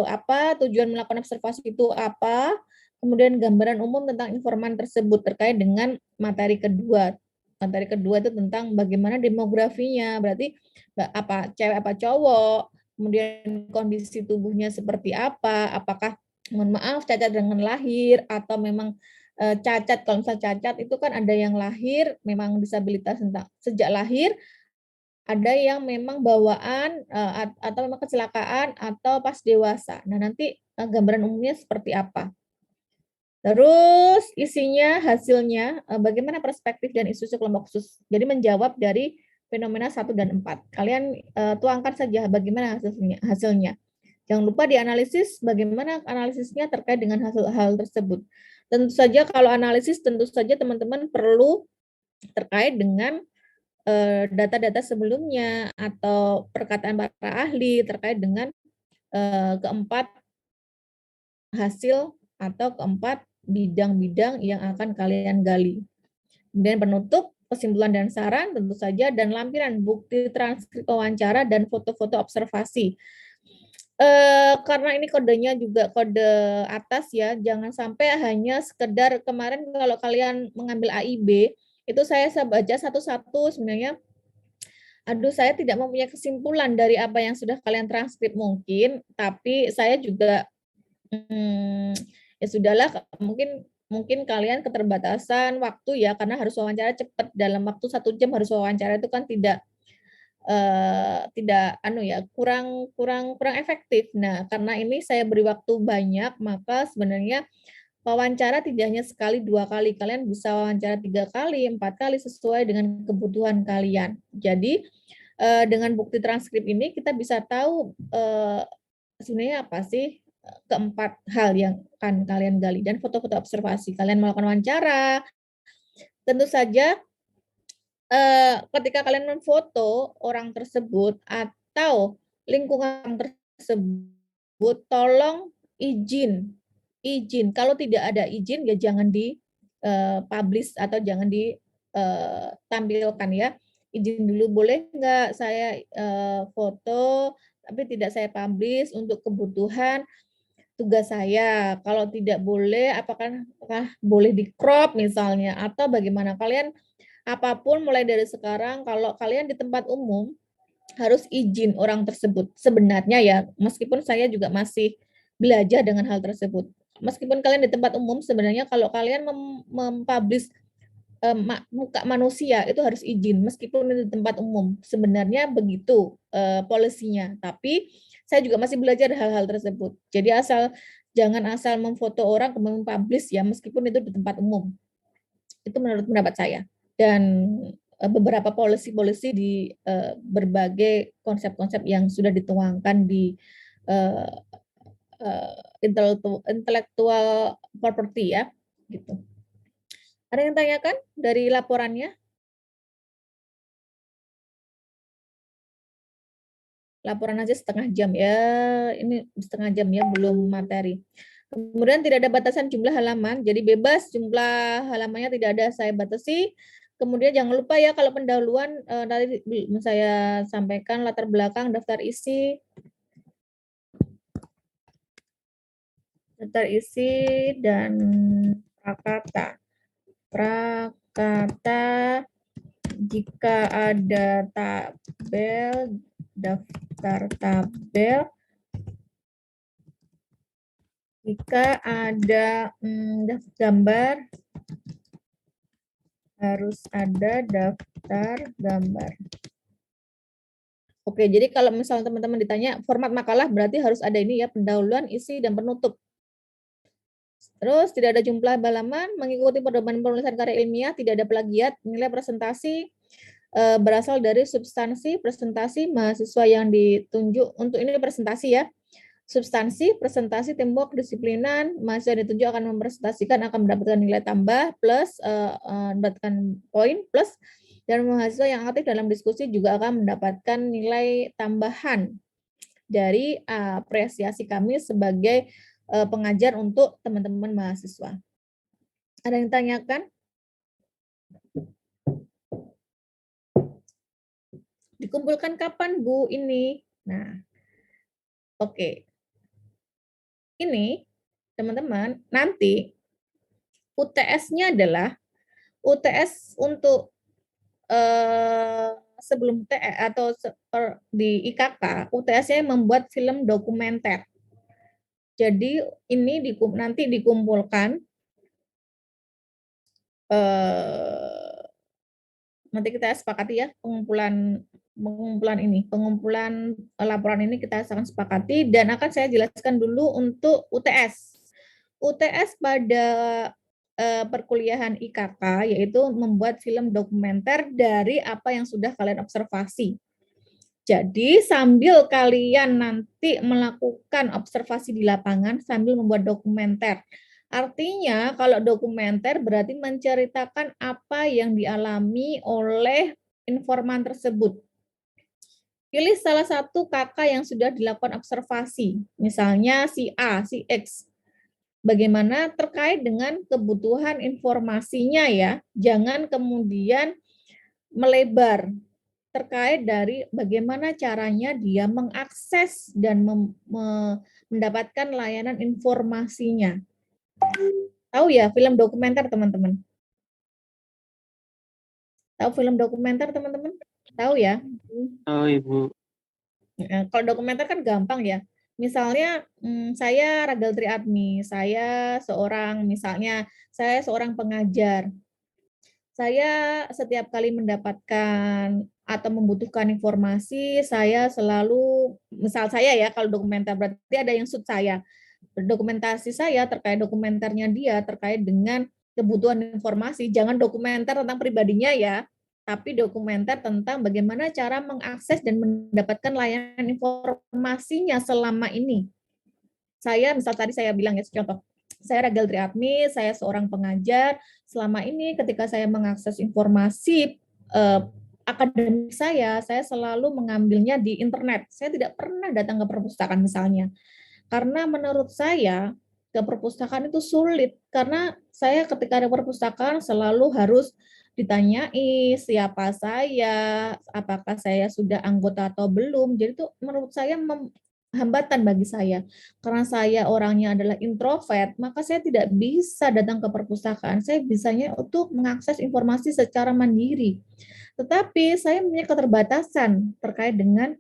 apa, tujuan melakukan observasi itu apa, kemudian gambaran umum tentang informan tersebut terkait dengan materi kedua. Materi kedua itu tentang bagaimana demografinya, berarti apa cewek apa cowok, kemudian kondisi tubuhnya seperti apa, apakah mohon maaf cacat dengan lahir atau memang cacat. Kalau misalnya cacat itu kan ada yang lahir memang disabilitas tentang sejak lahir, ada yang memang bawaan atau memang kecelakaan atau pas dewasa. Nah, nanti gambaran umumnya seperti apa. Terus isinya, hasilnya, bagaimana perspektif dan isu kelompok khusus. Jadi menjawab dari fenomena 1 dan 4. Kalian tuangkan saja bagaimana hasilnya. Jangan lupa dianalisis bagaimana analisisnya terkait dengan hal tersebut. Tentu saja kalau analisis, tentu saja teman-teman perlu terkait dengan data-data sebelumnya atau perkataan para ahli terkait dengan keempat hasil atau keempat bidang-bidang yang akan kalian gali. Kemudian penutup, kesimpulan dan saran tentu saja, dan lampiran bukti transkrip wawancara dan foto-foto observasi. Karena ini kodenya juga kode atas ya, jangan sampai hanya sekedar kemarin kalau kalian mengambil AIB, itu saya baca satu-satu sebenarnya, aduh saya tidak mempunyai kesimpulan dari apa yang sudah kalian transkrip mungkin, tapi saya juga ya sudahlah, mungkin kalian keterbatasan waktu ya, karena harus wawancara cepat dalam waktu 1 jam harus wawancara itu kan tidak kurang efektif. Nah, karena ini saya beri waktu banyak, maka sebenarnya wawancara tidak hanya sekali 2 kali, kalian bisa wawancara 3 kali, 4 kali sesuai dengan kebutuhan kalian. Jadi dengan bukti transkrip ini kita bisa tahu sebenarnya apa sih keempat hal yang akan kalian gali, dan foto-foto observasi. Kalian melakukan wawancara, tentu saja ketika kalian memfoto orang tersebut atau lingkungan tersebut, tolong izin. Kalau tidak ada izin ya jangan di publish atau jangan ditampilkan ya. Izin dulu, boleh nggak saya foto tapi tidak saya publish untuk kebutuhan tugas saya. Kalau tidak boleh, apakah boleh di crop misalnya, atau bagaimana? Kalian apapun mulai dari sekarang, kalau kalian di tempat umum harus izin orang tersebut. Sebenarnya ya, meskipun saya juga masih belajar dengan hal tersebut. Meskipun kalian di tempat umum, sebenarnya kalau kalian mempublish muka manusia itu harus izin, meskipun di tempat umum. Sebenarnya begitu polisinya. Tapi saya juga masih belajar hal-hal tersebut. Jadi jangan asal memfoto orang kemudian publish ya, meskipun itu di tempat umum. Itu menurut pendapat saya. Dan beberapa polisi di berbagai konsep-konsep yang sudah dituangkan di intellectual property ya, gitu. Ada yang tanyakan dari laporannya? Laporan aja setengah jam ya, ini setengah jam ya, belum materi. Kemudian tidak ada batasan jumlah halaman, jadi bebas jumlah halamannya tidak ada saya batasi. Kemudian jangan lupa ya kalau pendahuluan tadi saya sampaikan latar belakang, daftar isi dan prakata. Jika ada tabel, daftar tabel. Jika ada gambar, harus ada daftar gambar. Oke, jadi kalau misalnya teman-teman ditanya format makalah, berarti harus ada ini ya, pendahuluan, isi, dan penutup. Terus tidak ada jumlah halaman, mengikuti pedoman penulisan karya ilmiah, tidak ada plagiat, nilai presentasi berasal dari substansi presentasi mahasiswa yang ditunjuk. Untuk ini presentasi ya, substansi, presentasi, tembok, disiplinan, mahasiswa yang ditunjuk akan mempresentasikan akan mendapatkan nilai tambah plus mendapatkan poin plus, dan mahasiswa yang aktif dalam diskusi juga akan mendapatkan nilai tambahan dari apresiasi kami sebagai pengajar untuk teman-teman mahasiswa. Ada yang tanyakan? Dikumpulkan kapan Bu ini? Nah, oke. Ini teman-teman, nanti UTS-nya adalah UTS untuk sebelum TE atau di IKK, UTS-nya membuat film dokumenter. Jadi ini nanti dikumpulkan, nanti kita sepakati ya pengumpulan laporan ini kita akan sepakati, dan akan saya jelaskan dulu untuk UTS. UTS pada perkuliahan IKK yaitu membuat film dokumenter dari apa yang sudah kalian observasi. Jadi sambil kalian nanti melakukan observasi di lapangan sambil membuat dokumenter. Artinya kalau dokumenter berarti menceritakan apa yang dialami oleh informan tersebut. Pilih salah satu kakak yang sudah dilakukan observasi, misalnya si A, si X. Bagaimana terkait dengan kebutuhan informasinya ya, jangan kemudian melebar terkait dari bagaimana caranya dia mengakses dan mendapatkan layanan informasinya. Tahu ya film dokumenter, teman-teman? Tahu film dokumenter, teman-teman? Tahu ya? Oh, Ibu. Kalau dokumenter kan gampang ya. Misalnya saya Ragel Triatmi, saya seorang pengajar. Saya setiap kali mendapatkan atau membutuhkan informasi, saya selalu, misal saya ya, kalau dokumenter berarti ada yang shoot saya. Dokumentasi saya terkait dokumenternya dia, terkait dengan kebutuhan informasi, jangan dokumenter tentang pribadinya ya, tapi dokumenter tentang bagaimana cara mengakses dan mendapatkan layanan informasinya selama ini. Saya, misal tadi saya bilang ya, contoh, saya Ragel Triatmi, saya seorang pengajar. Selama ini ketika saya mengakses informasi akademik saya selalu mengambilnya di internet. Saya tidak pernah datang ke perpustakaan misalnya. Karena menurut saya ke perpustakaan itu sulit, karena saya ketika ada perpustakaan selalu harus ditanyai siapa saya, apakah saya sudah anggota atau belum. Jadi itu menurut saya hambatan bagi saya. Karena saya orangnya adalah introvert, maka saya tidak bisa datang ke perpustakaan. Saya bisanya untuk mengakses informasi secara mandiri. Tetapi saya punya keterbatasan terkait dengan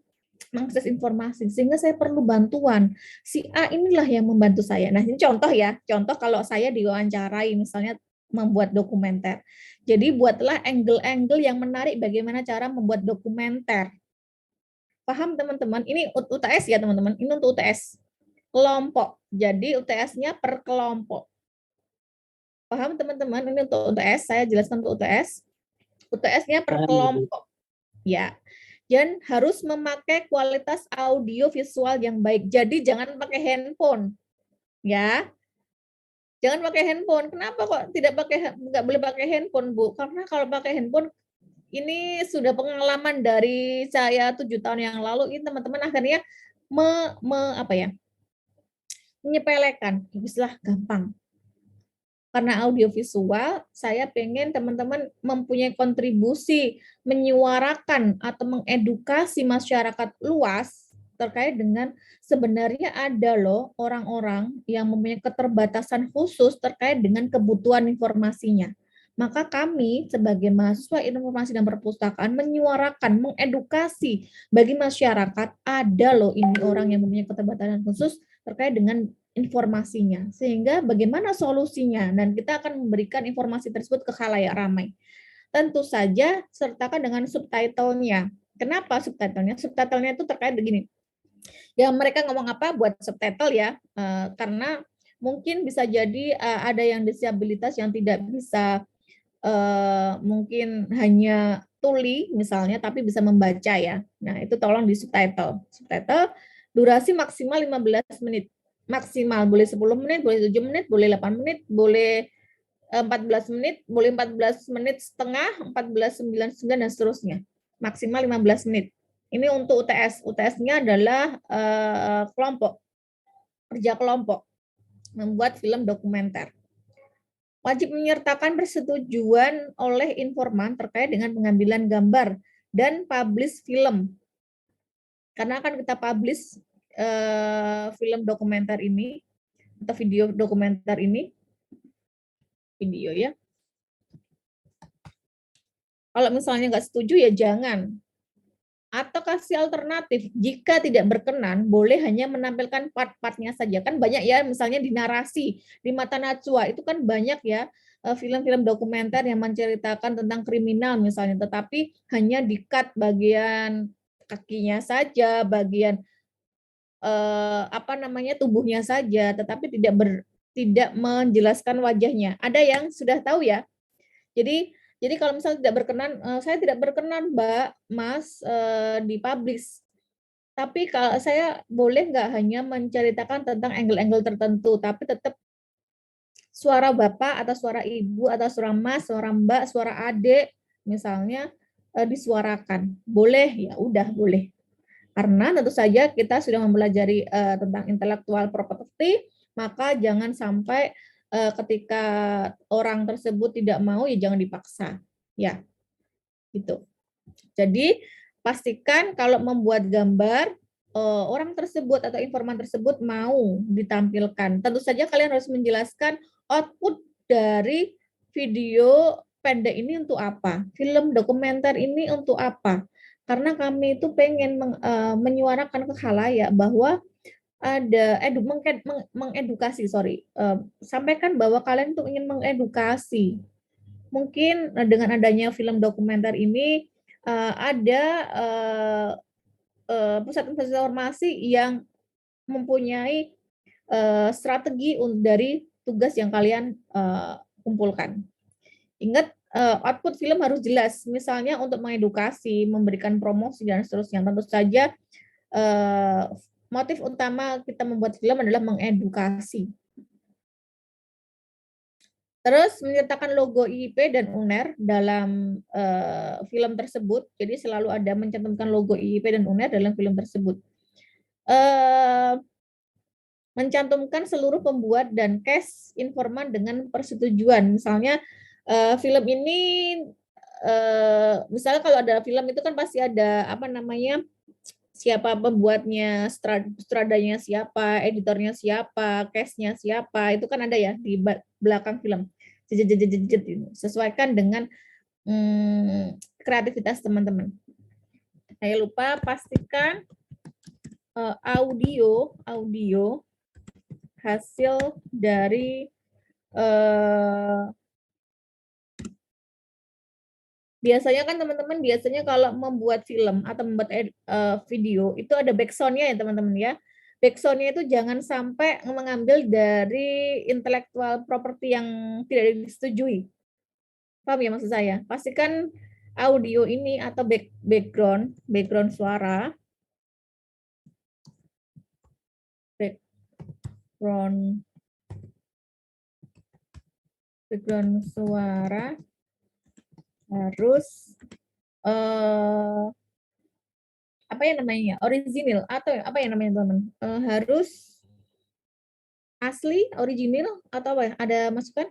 mengakses informasi, sehingga saya perlu bantuan. Si A inilah yang membantu saya. Nah, ini contoh ya. Contoh kalau saya diwawancarai misalnya membuat dokumenter. Jadi buatlah angle-angle yang menarik bagaimana cara membuat dokumenter. Paham teman-teman? Ini UTS ya teman-teman. Ini untuk UTS kelompok. Jadi UTS-nya per kelompok. Paham teman-teman? Ini untuk UTS. Saya jelaskan untuk UTS. UTS-nya per kelompok. Ya. Dan harus memakai kualitas audio visual yang baik. Jadi jangan pakai handphone. Ya. Jangan pakai handphone. Kenapa kok nggak boleh pakai handphone, Bu? Karena kalau pakai handphone, ini sudah pengalaman dari saya 7 tahun yang lalu, ini teman-teman akhirnya menyepelekan, istilah gampang. Karena audiovisual, saya pengen teman-teman mempunyai kontribusi, menyuarakan atau mengedukasi masyarakat luas terkait dengan sebenarnya ada loh orang-orang yang mempunyai keterbatasan khusus terkait dengan kebutuhan informasinya. Maka kami sebagai mahasiswa informasi dan perpustakaan menyuarakan, mengedukasi bagi masyarakat, ada loh ini orang yang mempunyai keterbatasan khusus terkait dengan informasinya, sehingga bagaimana solusinya, dan kita akan memberikan informasi tersebut ke khalayak ramai. Tentu saja sertakan dengan subtitlenya. Kenapa subtitlenya? Subtitlenya itu terkait begini. Ya mereka ngomong apa buat subtitle ya, karena mungkin bisa jadi ada yang disabilitas yang tidak bisa mungkin hanya tuli misalnya, tapi bisa membaca ya. Nah itu tolong di subtitle. Subtitle durasi maksimal 15 menit. Maksimal, boleh 10 menit, boleh 7 menit, boleh 8 menit, boleh 14 menit, boleh 14 menit setengah, 14,99 dan seterusnya. Maksimal 15 menit. Ini untuk UTS. UTS-nya adalah kelompok, kerja kelompok, membuat film dokumenter. Wajib menyertakan persetujuan oleh informan terkait dengan pengambilan gambar dan publish film. Karena akan kita publish film dokumenter ini, atau video dokumenter ini. Video ya. Kalau misalnya nggak setuju ya jangan. Atau kasih alternatif, jika tidak berkenan, boleh hanya menampilkan part-partnya saja. Kan banyak ya, misalnya di narasi, di Mata Najwa, itu kan banyak ya film-film dokumenter yang menceritakan tentang kriminal misalnya, tetapi hanya di-cut bagian kakinya saja, bagian tubuhnya saja, tetapi tidak menjelaskan wajahnya. Ada yang sudah tahu ya. Jadi kalau misalnya tidak berkenan, saya tidak berkenan Mbak, Mas, dipublish. Tapi kalau saya boleh nggak hanya menceritakan tentang angle-angle tertentu, tapi tetap suara bapak atau suara ibu atau suara mas, suara mbak, suara adik, misalnya disuarakan. Boleh, ya udah boleh. Karena tentu saja kita sudah mempelajari tentang intellectual property, maka jangan sampai ketika orang tersebut tidak mau ya jangan dipaksa. Ya, gitu. Jadi pastikan kalau membuat gambar orang tersebut atau informan tersebut mau ditampilkan. Tentu saja kalian harus menjelaskan output dari video pendek ini untuk apa, film dokumenter ini untuk apa. Karena kami itu pengen menyuarakan ke khalayak bahwa ada mengedukasi, sampaikan bahwa kalian tuh ingin mengedukasi. Mungkin dengan adanya film dokumenter ini ada pusat informasi yang mempunyai strategi dari tugas yang kalian kumpulkan. Ingat, output film harus jelas, misalnya untuk mengedukasi, memberikan promosi, dan seterusnya. Tentu saja motif utama kita membuat film adalah mengedukasi. Terus menyertakan logo IIP dan UNER dalam film tersebut. Jadi selalu ada mencantumkan logo IIP dan UNER dalam film tersebut. Mencantumkan seluruh pembuat dan cast informan dengan persetujuan. Misalnya film ini, misalnya kalau ada film itu kan pasti ada siapa pembuatnya, sutradanya siapa, editornya siapa, cast-nya siapa, itu kan ada ya di belakang film. Sesuaikan dengan kreativitas teman-teman. Saya lupa pastikan audio hasil dari biasanya kan teman-teman kalau membuat film atau membuat video itu ada backsound-nya ya teman-teman ya. Backsound-nya itu jangan sampai mengambil dari intellectual property yang tidak disetujui. Paham ya maksud saya? Pastikan audio ini atau background suara, background suara harus original atau apa yang namanya teman-teman, harus asli, original atau apa ya? Ada masukan?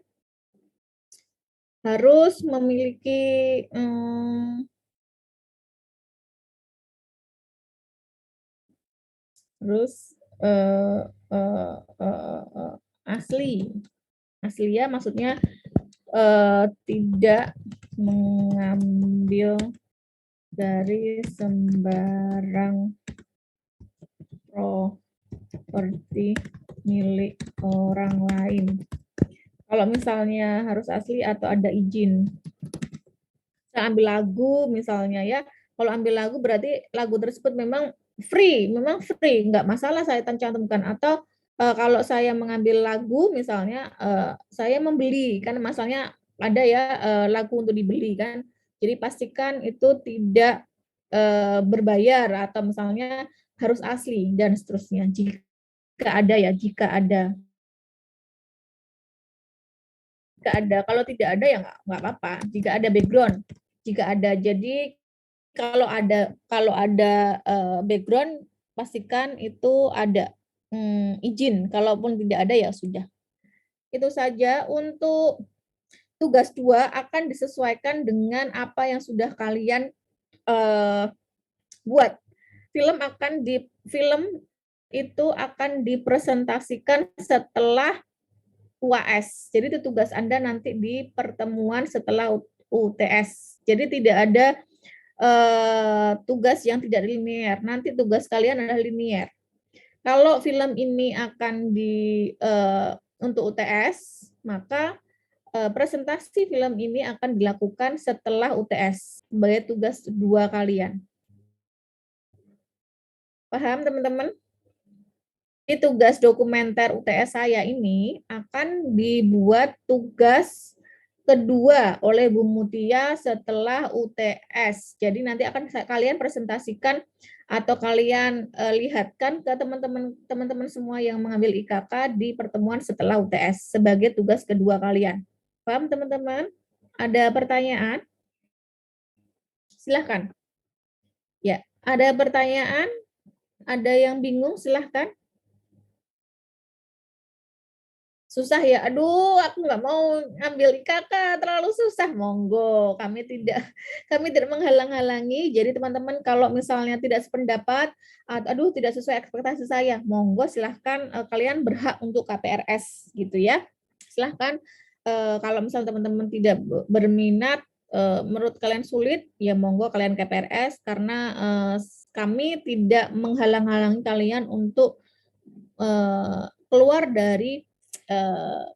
Harus memiliki asli ya, maksudnya tidak mengambil dari sembarang properti milik orang lain. Kalau misalnya harus asli atau ada izin. Saya ambil lagu misalnya ya, kalau ambil lagu berarti lagu tersebut memang free, nggak masalah saya cantumkan. Atau kalau saya mengambil lagu misalnya, saya membeli, kan masalahnya ada ya lagu untuk dibeli kan. Jadi pastikan itu tidak berbayar atau misalnya harus asli dan seterusnya. Jika ada. Kalau tidak ada ya nggak apa-apa. Jika ada background, jadi kalau ada background pastikan itu ada izin. Kalaupun tidak ada ya sudah. Itu saja untuk tugas 2 akan disesuaikan dengan apa yang sudah kalian buat. Film itu akan dipresentasikan setelah UAS. Jadi itu tugas Anda nanti di pertemuan setelah UTS. Jadi tidak ada tugas yang tidak linear. Nanti tugas kalian adalah linear. Kalau film ini akan untuk UTS, maka presentasi film ini akan dilakukan setelah UTS sebagai tugas 2 kalian. Paham teman-teman? Ini tugas dokumenter UTS saya ini akan dibuat tugas kedua oleh Bu Mutia setelah UTS. Jadi nanti akan kalian presentasikan atau kalian lihatkan ke teman-teman semua yang mengambil IKK di pertemuan setelah UTS sebagai tugas kedua kalian. Paham teman-teman? Ada pertanyaan? Silahkan. Ya, ada pertanyaan? Ada yang bingung? Silahkan. Susah ya, aduh aku nggak mau ambil IKK, terlalu susah. Monggo, kami tidak menghalang-halangi. Jadi teman-teman kalau misalnya tidak sependapat, aduh tidak sesuai ekspektasi saya, monggo silahkan, kalian berhak untuk KPRS gitu ya. Silahkan, kalau misalnya teman-teman tidak berminat, menurut kalian sulit, ya monggo kalian KPRS karena kami tidak menghalang-halangi kalian untuk keluar dari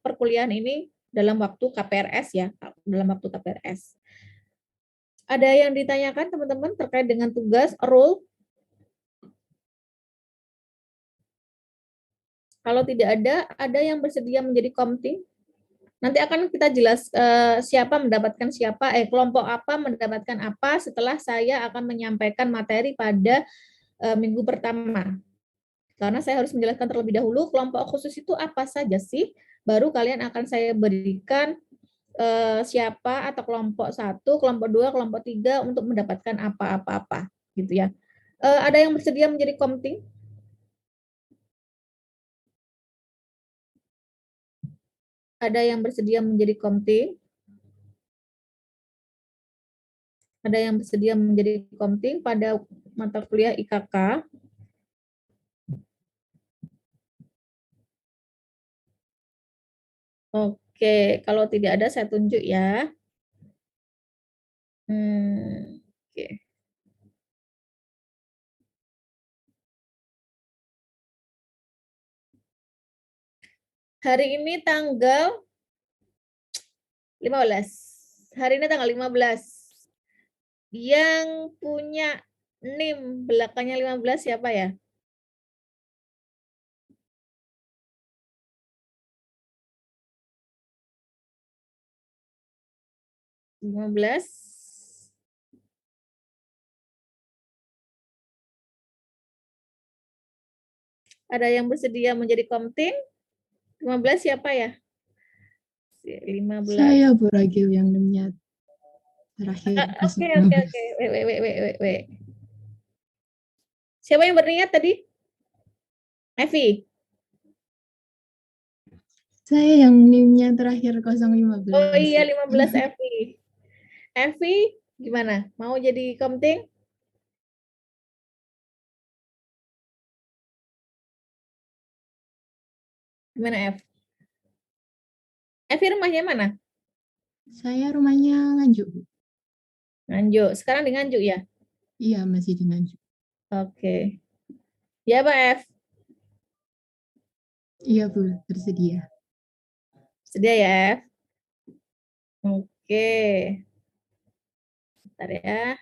perkuliahan ini dalam waktu KPRS ya, dalam waktu KPRS. Ada yang ditanyakan teman-teman terkait dengan tugas role? Kalau tidak ada yang bersedia menjadi komting? Nanti akan kita jelas siapa mendapatkan siapa, kelompok apa mendapatkan apa setelah saya akan menyampaikan materi pada minggu pertama. Karena saya harus menjelaskan terlebih dahulu kelompok khusus itu apa saja sih, baru kalian akan saya berikan siapa atau kelompok 1, kelompok 2, kelompok 3 untuk mendapatkan apa-apa-apa gitu ya. Ada yang bersedia menjadi komting? Ada yang bersedia menjadi komting? Ada yang bersedia menjadi komting pada mata kuliah IKK? Oke, kalau tidak ada saya tunjuk ya. Oke. Hari ini tanggal 15. Hari ini tanggal 15. Yang punya NIM belakangnya 15 siapa ya? 15. Ada yang bersedia menjadi komting? 15 siapa ya? 15. Saya Bu Ragil yang nimnya terakhir. Oke. Wait. Siapa yang berniat tadi? Evi. Saya yang nimnya terakhir 015. Oh iya 15 Evi. Evi gimana? Mau jadi komting? Gimana Ev? Evi rumahnya mana? Saya rumahnya Nganjuk, Bu. Nganjuk. Sekarang di Nganjuk ya? Iya, masih di Nganjuk. Oke. Ya Pak Ev? Iya, Bu, bersedia. Sedia ya Ev? Oke. Bentar ya.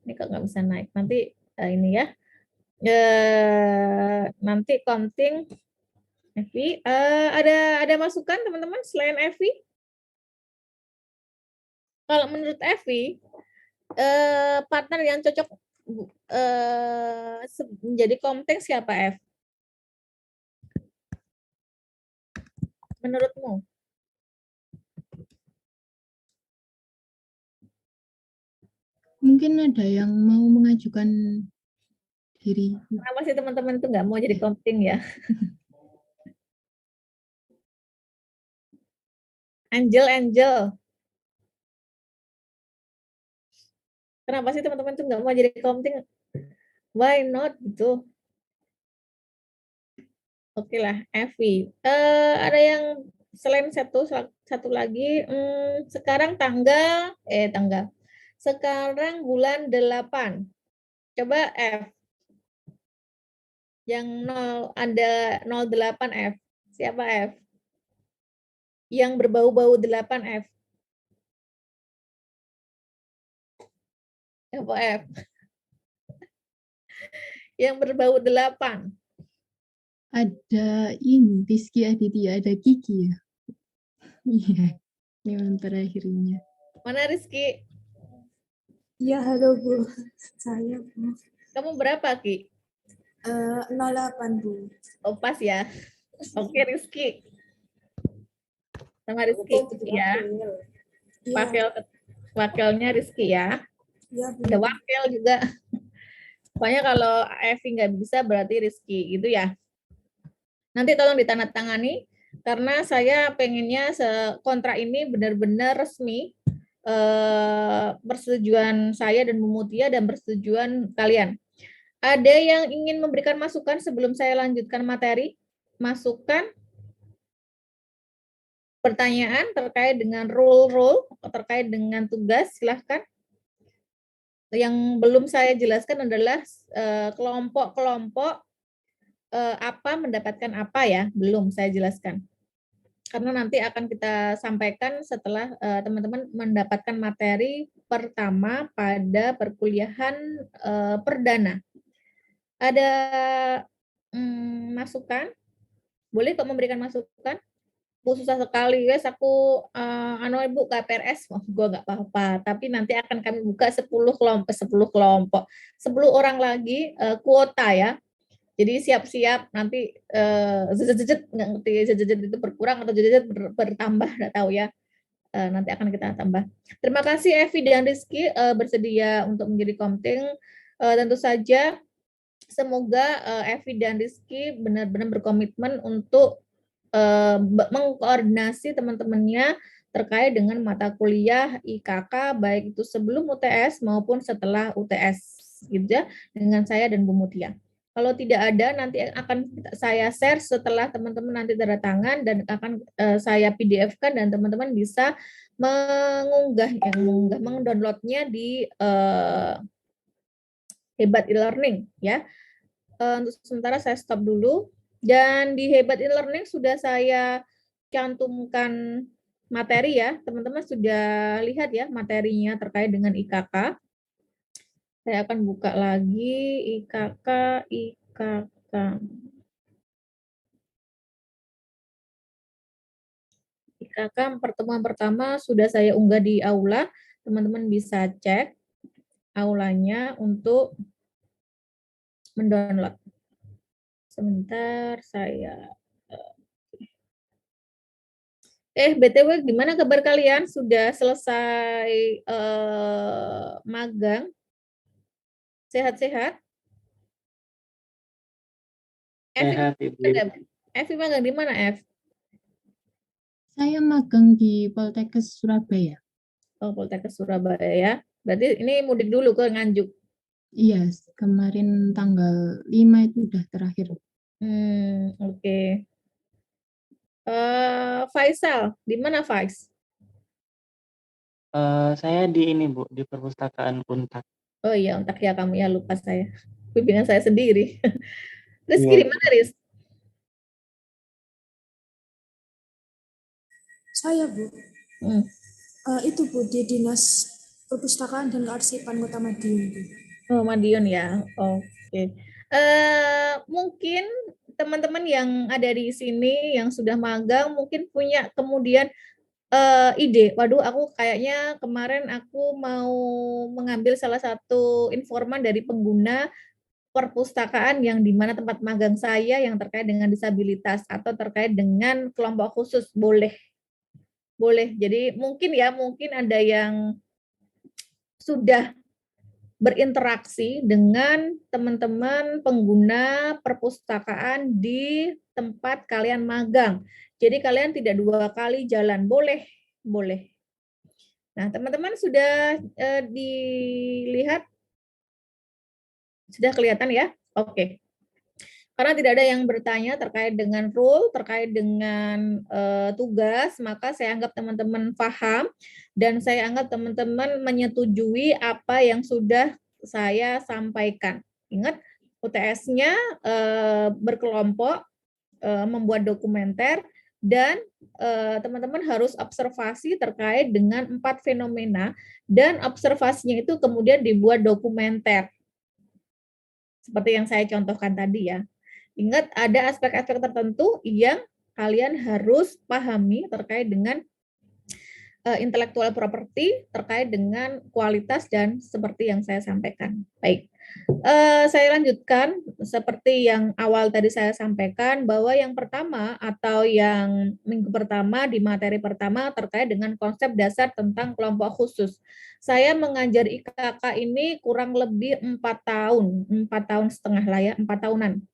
Ini kok nggak bisa naik. Nanti ini ya. Nanti komting Evi. Ada masukan teman-teman selain Evi? Kalau menurut Evi, partner yang cocok menjadi komting siapa, Ev? Menurutmu? Mungkin ada yang mau mengajukan diri. Kenapa sih teman-teman itu nggak mau jadi komting ya? Angel. Kenapa sih teman-teman itu nggak mau jadi komting? Why not gitu? Oke lah, Evi. Ada yang selain satu lagi. Sekarang tanggal. Sekarang bulan 8. Coba F. Yang 0 ada 08 F. Siapa F? Yang berbau-bau 8 F. Apa F? Yang berbau 8. Ada ini, Rizky Aditya, ada Kiki ya? Iya, yang terakhirnya. Mana Rizky? Ya, halo Bu. Saya Bu. Kamu berapa, Ki? 08 Bu. Oh, pas ya. Oke, Rizky. Sama Rizky ya. Wakilnya Rizky ya. Ya, Bu. Ada wakil juga. Pokoknya kalau Evi nggak bisa berarti Rizky gitu ya. Nanti tolong ditandatangani karena saya pengennya kontrak ini benar-benar resmi, persetujuan saya dan Bu Mutia dan persetujuan kalian. Ada yang ingin memberikan masukan sebelum saya lanjutkan materi? Masukan? Pertanyaan terkait dengan role terkait dengan tugas, silahkan. Yang belum saya jelaskan adalah kelompok-kelompok apa mendapatkan apa ya, belum saya jelaskan. Karena nanti akan kita sampaikan setelah teman-teman mendapatkan materi pertama pada perkuliahan perdana. Ada masukan? Boleh kok memberikan masukan? Bu, susah sekali guys, aku Ibu KPRS, gue nggak apa-apa, tapi nanti akan kami buka 10 kelompok, 10 orang lagi kuota ya. Jadi siap-siap nanti nggak ngerti jejet itu berkurang atau jejet bertambah, nggak tahu ya. Nanti akan kita tambah. Terima kasih Evi dan Rizky bersedia untuk menjadi komting. Tentu saja semoga Evi dan Rizky benar-benar berkomitmen untuk mengkoordinasi teman-temannya terkait dengan mata kuliah IKK baik itu sebelum UTS maupun setelah UTS gitu ya, dengan saya dan Bu Mutia. Kalau tidak ada nanti akan saya share setelah teman-teman nanti tanda tangan dan akan saya PDF-kan dan teman-teman bisa mendownloadnya di Hebat e-learning ya. Untuk sementara saya stop dulu. Dan di Hebat e-learning sudah saya cantumkan materi ya. Teman-teman sudah lihat ya materinya terkait dengan IKK. Saya akan buka lagi IKK. IKK pertemuan pertama sudah saya unggah di aula. Teman-teman bisa cek aulanya untuk mendownload. Sebentar saya BTW gimana kabar kalian? Sudah selesai magang? Sehat-sehat? Sehat, Ibu. Evi magang di mana, Ev? Saya magang di Poltekkes Surabaya. Oh, Poltekkes Surabaya ya. Berarti ini mudik dulu ke Nganjuk. Iya, kemarin tanggal 5 itu udah terakhir. Oke. Faisal, di mana Faiz? Saya di ini Bu, di perpustakaan Untak. Oh iya, Untak ya kamu ya, lupa saya. Bimbingan saya sendiri. Rizky Iya, di mana, Riz? Saya Bu. Hmm. Itu Bu di Dinas Perpustakaan dan Kearsipan Kota Madiun Bu. Oh, Madiun ya. Oke. Mungkin teman-teman yang ada di sini yang sudah magang mungkin punya kemudian ide. Waduh, aku kayaknya kemarin aku mau mengambil salah satu informan dari pengguna perpustakaan yang di mana tempat magang saya yang terkait dengan disabilitas atau terkait dengan kelompok khusus. Boleh. Jadi mungkin ada yang sudah berinteraksi dengan teman-teman pengguna perpustakaan di tempat kalian magang. Jadi kalian tidak 2 kali jalan, boleh. Nah, teman-teman sudah dilihat, sudah kelihatan ya? Oke. Karena tidak ada yang bertanya terkait dengan rule, terkait dengan tugas, maka saya anggap teman-teman paham dan saya anggap teman-teman menyetujui apa yang sudah saya sampaikan. Ingat, UTS-nya berkelompok, membuat dokumenter, dan teman-teman harus observasi terkait dengan 4 fenomena, dan observasinya itu kemudian dibuat dokumenter. Seperti yang saya contohkan tadi ya. Ingat, ada aspek-aspek tertentu yang kalian harus pahami terkait dengan intellectual property, terkait dengan kualitas dan seperti yang saya sampaikan. Baik, saya lanjutkan seperti yang awal tadi saya sampaikan, bahwa yang pertama atau yang minggu pertama di materi pertama terkait dengan konsep dasar tentang kelompok khusus. Saya mengajar IKK ini kurang lebih 4 tahun, 4 tahun setengah lah ya, 4 tahunan.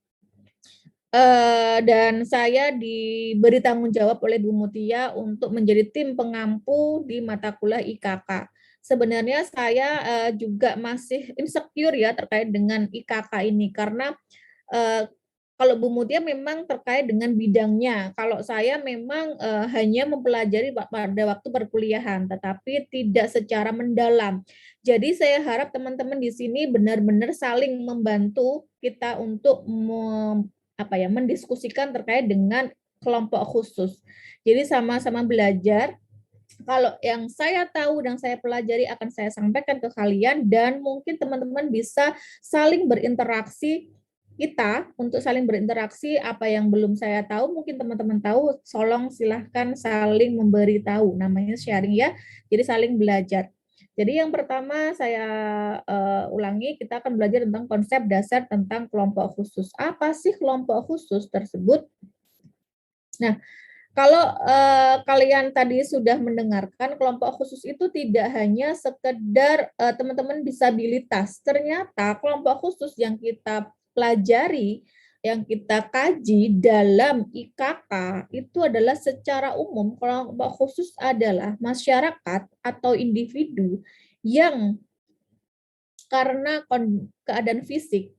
Dan saya diberi tanggung jawab oleh Bu Mutia untuk menjadi tim pengampu di mata kuliah IKK. Sebenarnya saya juga masih insecure ya terkait dengan IKK ini, karena kalau Bu Mutia memang terkait dengan bidangnya. Kalau saya memang hanya mempelajari pada waktu perkuliahan, tetapi tidak secara mendalam. Jadi saya harap teman-teman di sini benar-benar saling membantu kita untuk mendiskusikan terkait dengan kelompok khusus. Jadi sama-sama belajar. Kalau yang saya tahu dan saya pelajari akan saya sampaikan ke kalian, dan mungkin teman-teman bisa saling berinteraksi, kita untuk saling berinteraksi. Apa yang belum saya tahu mungkin teman-teman tahu, tolong silahkan saling memberi tahu, namanya sharing ya. Jadi saling belajar. Jadi yang pertama saya ulangi, kita akan belajar tentang konsep dasar tentang kelompok khusus. Apa sih kelompok khusus tersebut? Nah, kalau kalian tadi sudah mendengarkan, kelompok khusus itu tidak hanya sekedar teman-teman disabilitas. Ternyata kelompok khusus yang kita pelajari, yang kita kaji dalam IKK itu adalah secara umum kelompok khusus adalah masyarakat atau individu yang karena keadaan fisik,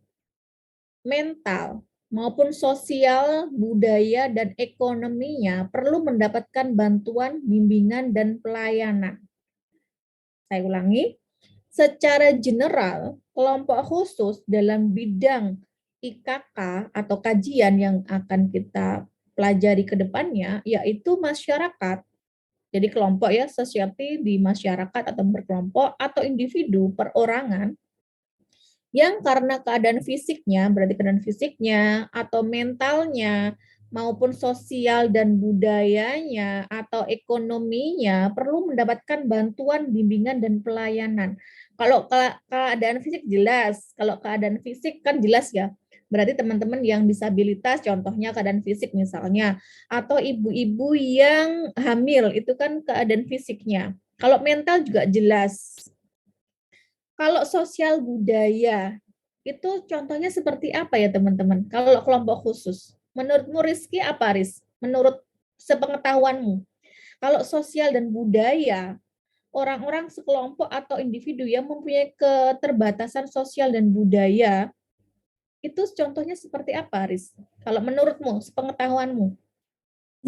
mental, maupun sosial, budaya, dan ekonominya perlu mendapatkan bantuan, bimbingan, dan pelayanan. Saya ulangi, secara general, kelompok khusus dalam bidang IKK atau kajian yang akan kita pelajari ke depannya, yaitu masyarakat. Jadi kelompok ya, society di masyarakat atau berkelompok, atau individu, perorangan, yang karena keadaan fisiknya, berarti keadaan fisiknya atau mentalnya maupun sosial dan budayanya atau ekonominya perlu mendapatkan bantuan, bimbingan, dan pelayanan. Kalau keadaan fisik jelas, kalau keadaan fisik kan jelas ya, berarti teman-teman yang disabilitas, contohnya keadaan fisik misalnya, atau ibu-ibu yang hamil, itu kan keadaan fisiknya. Kalau mental juga jelas. Kalau sosial budaya, itu contohnya seperti apa ya teman-teman? Kalau kelompok khusus, menurutmu Rizky apa Riz? Menurut sepengetahuanmu, kalau sosial dan budaya, orang-orang sekelompok atau individu yang mempunyai keterbatasan sosial dan budaya, itu contohnya seperti apa Riz? Kalau menurutmu, sepengetahuanmu?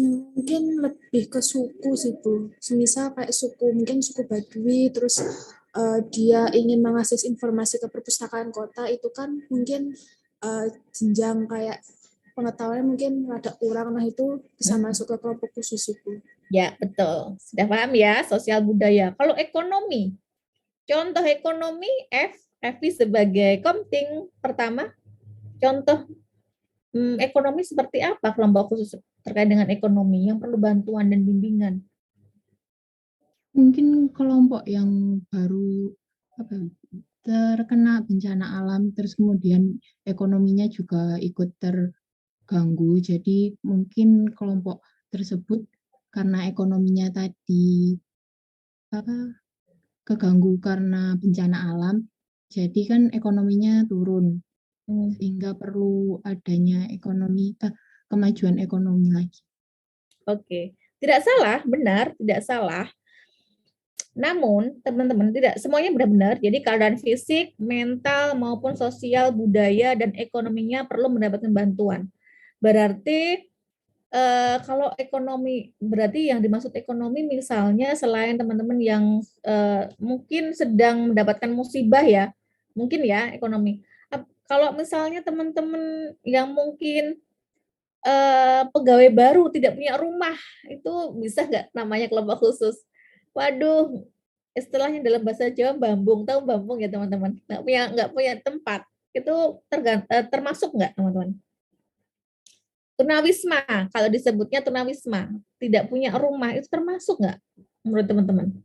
Mungkin lebih ke suku sih Bu. Semisal kayak suku, mungkin suku Baduy, terus dia ingin mengakses informasi ke perpustakaan kota, itu kan mungkin jenjang kayak pengetahuan mungkin rada kurang, nah itu bisa masuk ke kelompok khusus itu. Ya, betul. Sudah paham ya, sosial budaya. Kalau ekonomi, contoh ekonomi Evi sebagai komting pertama, contoh ekonomi seperti apa kelompok khusus terkait dengan ekonomi yang perlu bantuan dan bimbingan? Mungkin kelompok yang baru terkena bencana alam, terus kemudian ekonominya juga ikut terganggu. Jadi mungkin kelompok tersebut karena ekonominya tadi keganggu karena bencana alam, jadi kan ekonominya turun, sehingga perlu adanya kemajuan ekonomi lagi. Oke, tidak salah, benar, tidak salah. Namun, teman-teman, tidak semuanya benar-benar. Jadi keadaan fisik, mental, maupun sosial, budaya, dan ekonominya perlu mendapatkan bantuan. Berarti kalau ekonomi, berarti yang dimaksud ekonomi misalnya selain teman-teman yang mungkin sedang mendapatkan musibah ya, mungkin ya ekonomi. Kalau misalnya teman-teman yang mungkin pegawai baru tidak punya rumah, itu bisa nggak namanya kelompok khusus? Waduh, istilahnya dalam bahasa Jawa bambung, tahu bambung ya teman-teman? Nggak punya tempat, itu termasuk nggak teman-teman? Tunawisma, kalau disebutnya tunawisma, tidak punya rumah, itu termasuk nggak menurut teman-teman?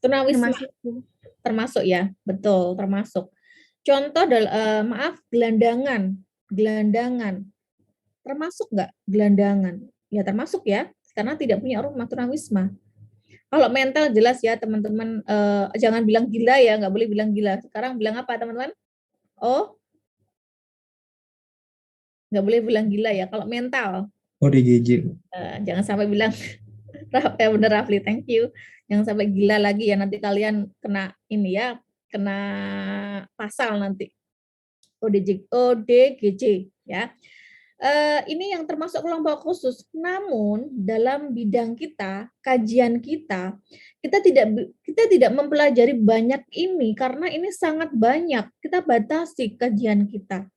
Tunawisma Termasuk, Bu. termasuk ya, betul termasuk. Contoh, gelandangan, termasuk nggak gelandangan? Ya termasuk ya, karena tidak punya rumah, tunawisma. Kalau mental jelas ya teman-teman, jangan bilang gila ya, nggak boleh bilang gila. Sekarang bilang apa teman-teman? Oh, nggak boleh bilang gila ya. Kalau mental, ODGJ. jangan sampai bilang bener Rafli, thank you. Jangan sampai gila lagi ya, nanti kalian kena ini ya, kena pasal nanti. ODGJ ya. Ini yang termasuk kelompok khusus. Namun dalam bidang kita, kajian kita tidak mempelajari banyak ini karena ini sangat banyak. Kita batasi kajian kita.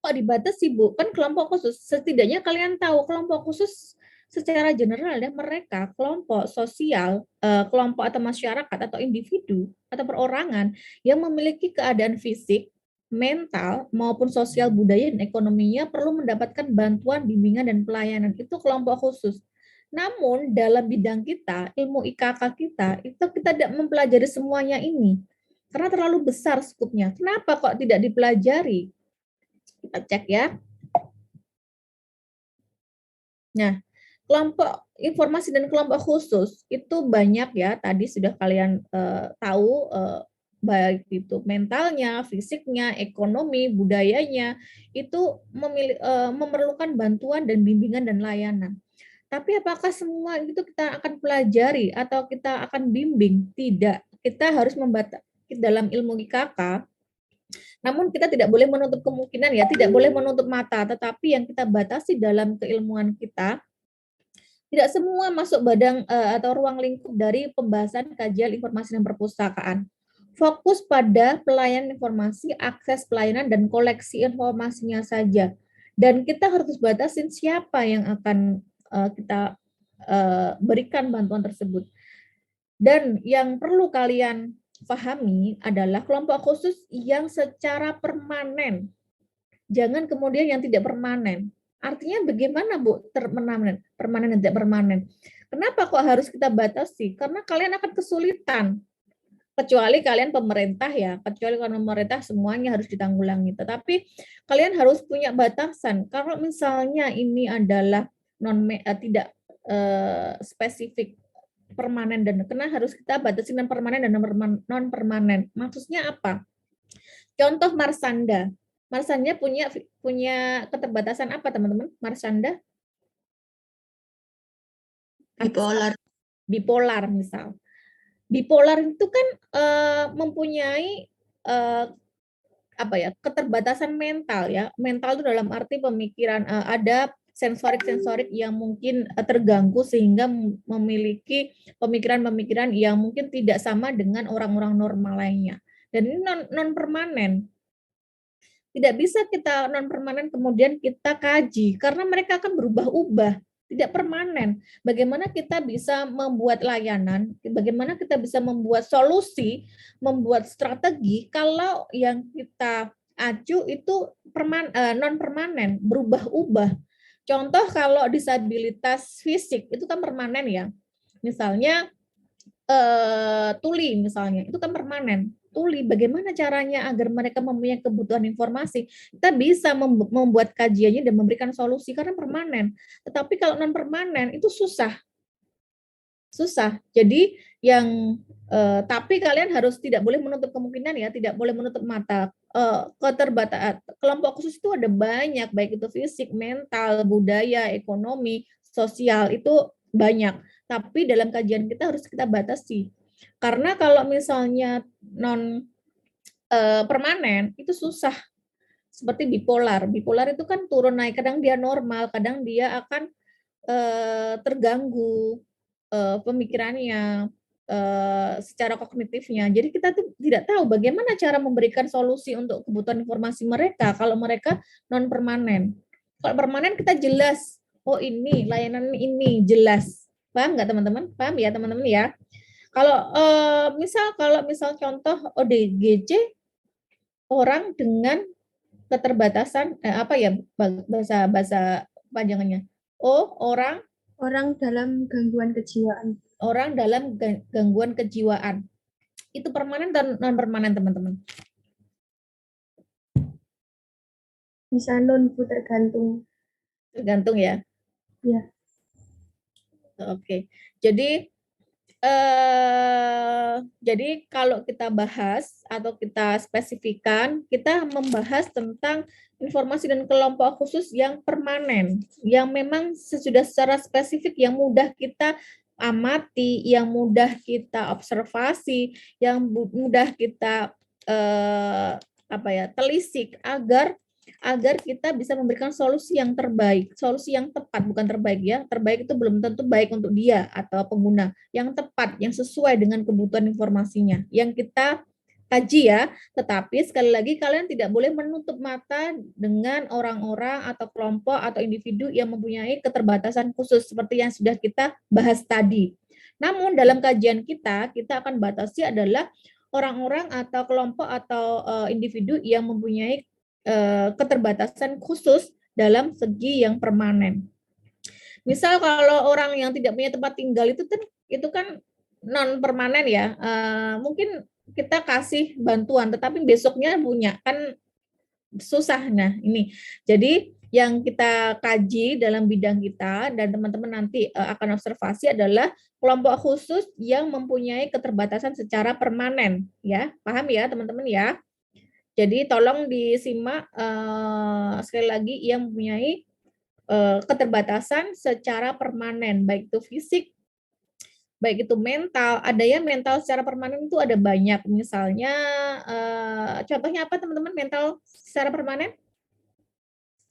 Kok dibatasi, Bu? Kan kelompok khusus. Setidaknya kalian tahu kelompok khusus secara general ya, mereka kelompok sosial, kelompok atau masyarakat atau individu atau perorangan yang memiliki keadaan fisik, mental maupun sosial, budaya dan ekonominya perlu mendapatkan bantuan, bimbingan dan pelayanan. Itu kelompok khusus. Namun dalam bidang kita, ilmu IKK kita, itu kita tidak mempelajari semuanya ini. Karena terlalu besar skupnya. Kenapa kok tidak dipelajari? Kita cek ya. Nah, kelompok informasi dan kelompok khusus itu banyak ya, tadi sudah kalian tahu, baik itu mentalnya, fisiknya, ekonomi, budayanya, itu memerlukan bantuan dan bimbingan dan layanan. Tapi apakah semua itu kita akan pelajari atau kita akan bimbing? Tidak. Kita harus dalam ilmu IKK, namun kita tidak boleh menutup kemungkinan ya, tidak boleh menutup mata, tetapi yang kita batasi dalam keilmuan kita, tidak semua masuk atau ruang lingkup dari pembahasan kajian informasi dan perpustakaan. Fokus pada pelayanan informasi, akses pelayanan, dan koleksi informasinya saja. Dan kita harus batasin siapa yang akan kita berikan bantuan tersebut. Dan yang perlu kalian pahami adalah kelompok khusus yang secara permanen. Jangan kemudian yang tidak permanen. Artinya bagaimana, Bu, permanen dan tidak permanen? Kenapa kok harus kita batasi? Karena kalian akan kesulitan. Kecuali kalian pemerintah ya, kecuali kalau pemerintah semuanya harus ditanggulangi. Tetapi kalian harus punya batasan. Kalau misalnya ini adalah tidak spesifik permanen dan kena, harus kita batasi non permanen dan non permanen. Maksudnya apa? Contoh Marsanda. Marsanda punya keterbatasan apa teman-teman? Marsanda? Bipolar misal. Bipolar itu kan mempunyai keterbatasan mental ya. Mental itu dalam arti pemikiran, ada sensorik yang mungkin terganggu sehingga memiliki pemikiran-pemikiran yang mungkin tidak sama dengan orang-orang normal lainnya. Dan ini non permanen. Tidak bisa kita non permanen kemudian kita kaji karena mereka akan berubah-ubah, tidak permanen. Bagaimana kita bisa membuat layanan, bagaimana kita bisa membuat solusi, membuat strategi kalau yang kita acu itu non permanen, berubah-ubah. Contoh kalau disabilitas fisik itu kan permanen ya. Misalnya tuli misalnya, itu kan permanen. Tuli, bagaimana caranya agar mereka mempunyai kebutuhan informasi? Kita bisa membuat kajiannya dan memberikan solusi karena permanen. Tetapi kalau non permanen itu susah. Jadi tapi kalian harus tidak boleh menutup kemungkinan ya, tidak boleh menutup mata. Kelompok khusus itu ada banyak, baik itu fisik, mental, budaya, ekonomi, sosial, itu banyak. Tapi dalam kajian kita harus kita batasi. Karena kalau misalnya non permanen itu susah. Seperti bipolar. Bipolar itu kan turun naik, kadang dia normal, kadang dia akan terganggu pemikirannya, secara kognitifnya. Jadi kita tuh tidak tahu bagaimana cara memberikan solusi untuk kebutuhan informasi mereka kalau mereka non permanen. Kalau permanen kita jelas, oh ini layanan ini jelas. Paham nggak teman-teman? Paham ya teman-teman ya? Kalau misal contoh ODGJ, orang dengan keterbatasan apa ya bahasa panjangannya? Orang dalam gangguan kejiwaan. Orang dalam gangguan kejiwaan. Itu permanen dan non permanen teman-teman. Bisa non Bu, tergantung. Tergantung ya. Ya. Oke. Jadi kalau kita bahas atau kita spesifikkan, kita membahas tentang informasi dan kelompok khusus yang permanen, yang memang sudah secara spesifik, yang mudah kita amati, yang mudah kita observasi, yang mudah kita telisik agar kita bisa memberikan solusi yang terbaik, solusi yang tepat, bukan terbaik ya. Terbaik itu belum tentu baik untuk dia atau pengguna. Yang tepat, yang sesuai dengan kebutuhan informasinya. Yang kita kaji ya, tetapi sekali lagi kalian tidak boleh menutup mata dengan orang-orang atau kelompok atau individu yang mempunyai keterbatasan khusus seperti yang sudah kita bahas tadi. Namun dalam kajian kita akan batasi adalah orang-orang atau kelompok atau individu yang mempunyai keterbatasan khusus dalam segi yang permanen. Misal kalau orang yang tidak punya tempat tinggal itu kan non permanen ya, mungkin kita kasih bantuan, tetapi besoknya punya, kan susah. Nah ini, jadi yang kita kaji dalam bidang kita dan teman-teman nanti akan observasi adalah kelompok khusus yang mempunyai keterbatasan secara permanen, ya, paham ya teman-teman ya? Jadi tolong disimak sekali lagi, yang mempunyai keterbatasan secara permanen, baik itu fisik, baik itu mental. Ada ya mental secara permanen itu ada banyak. Misalnya contohnya apa teman-teman mental secara permanen?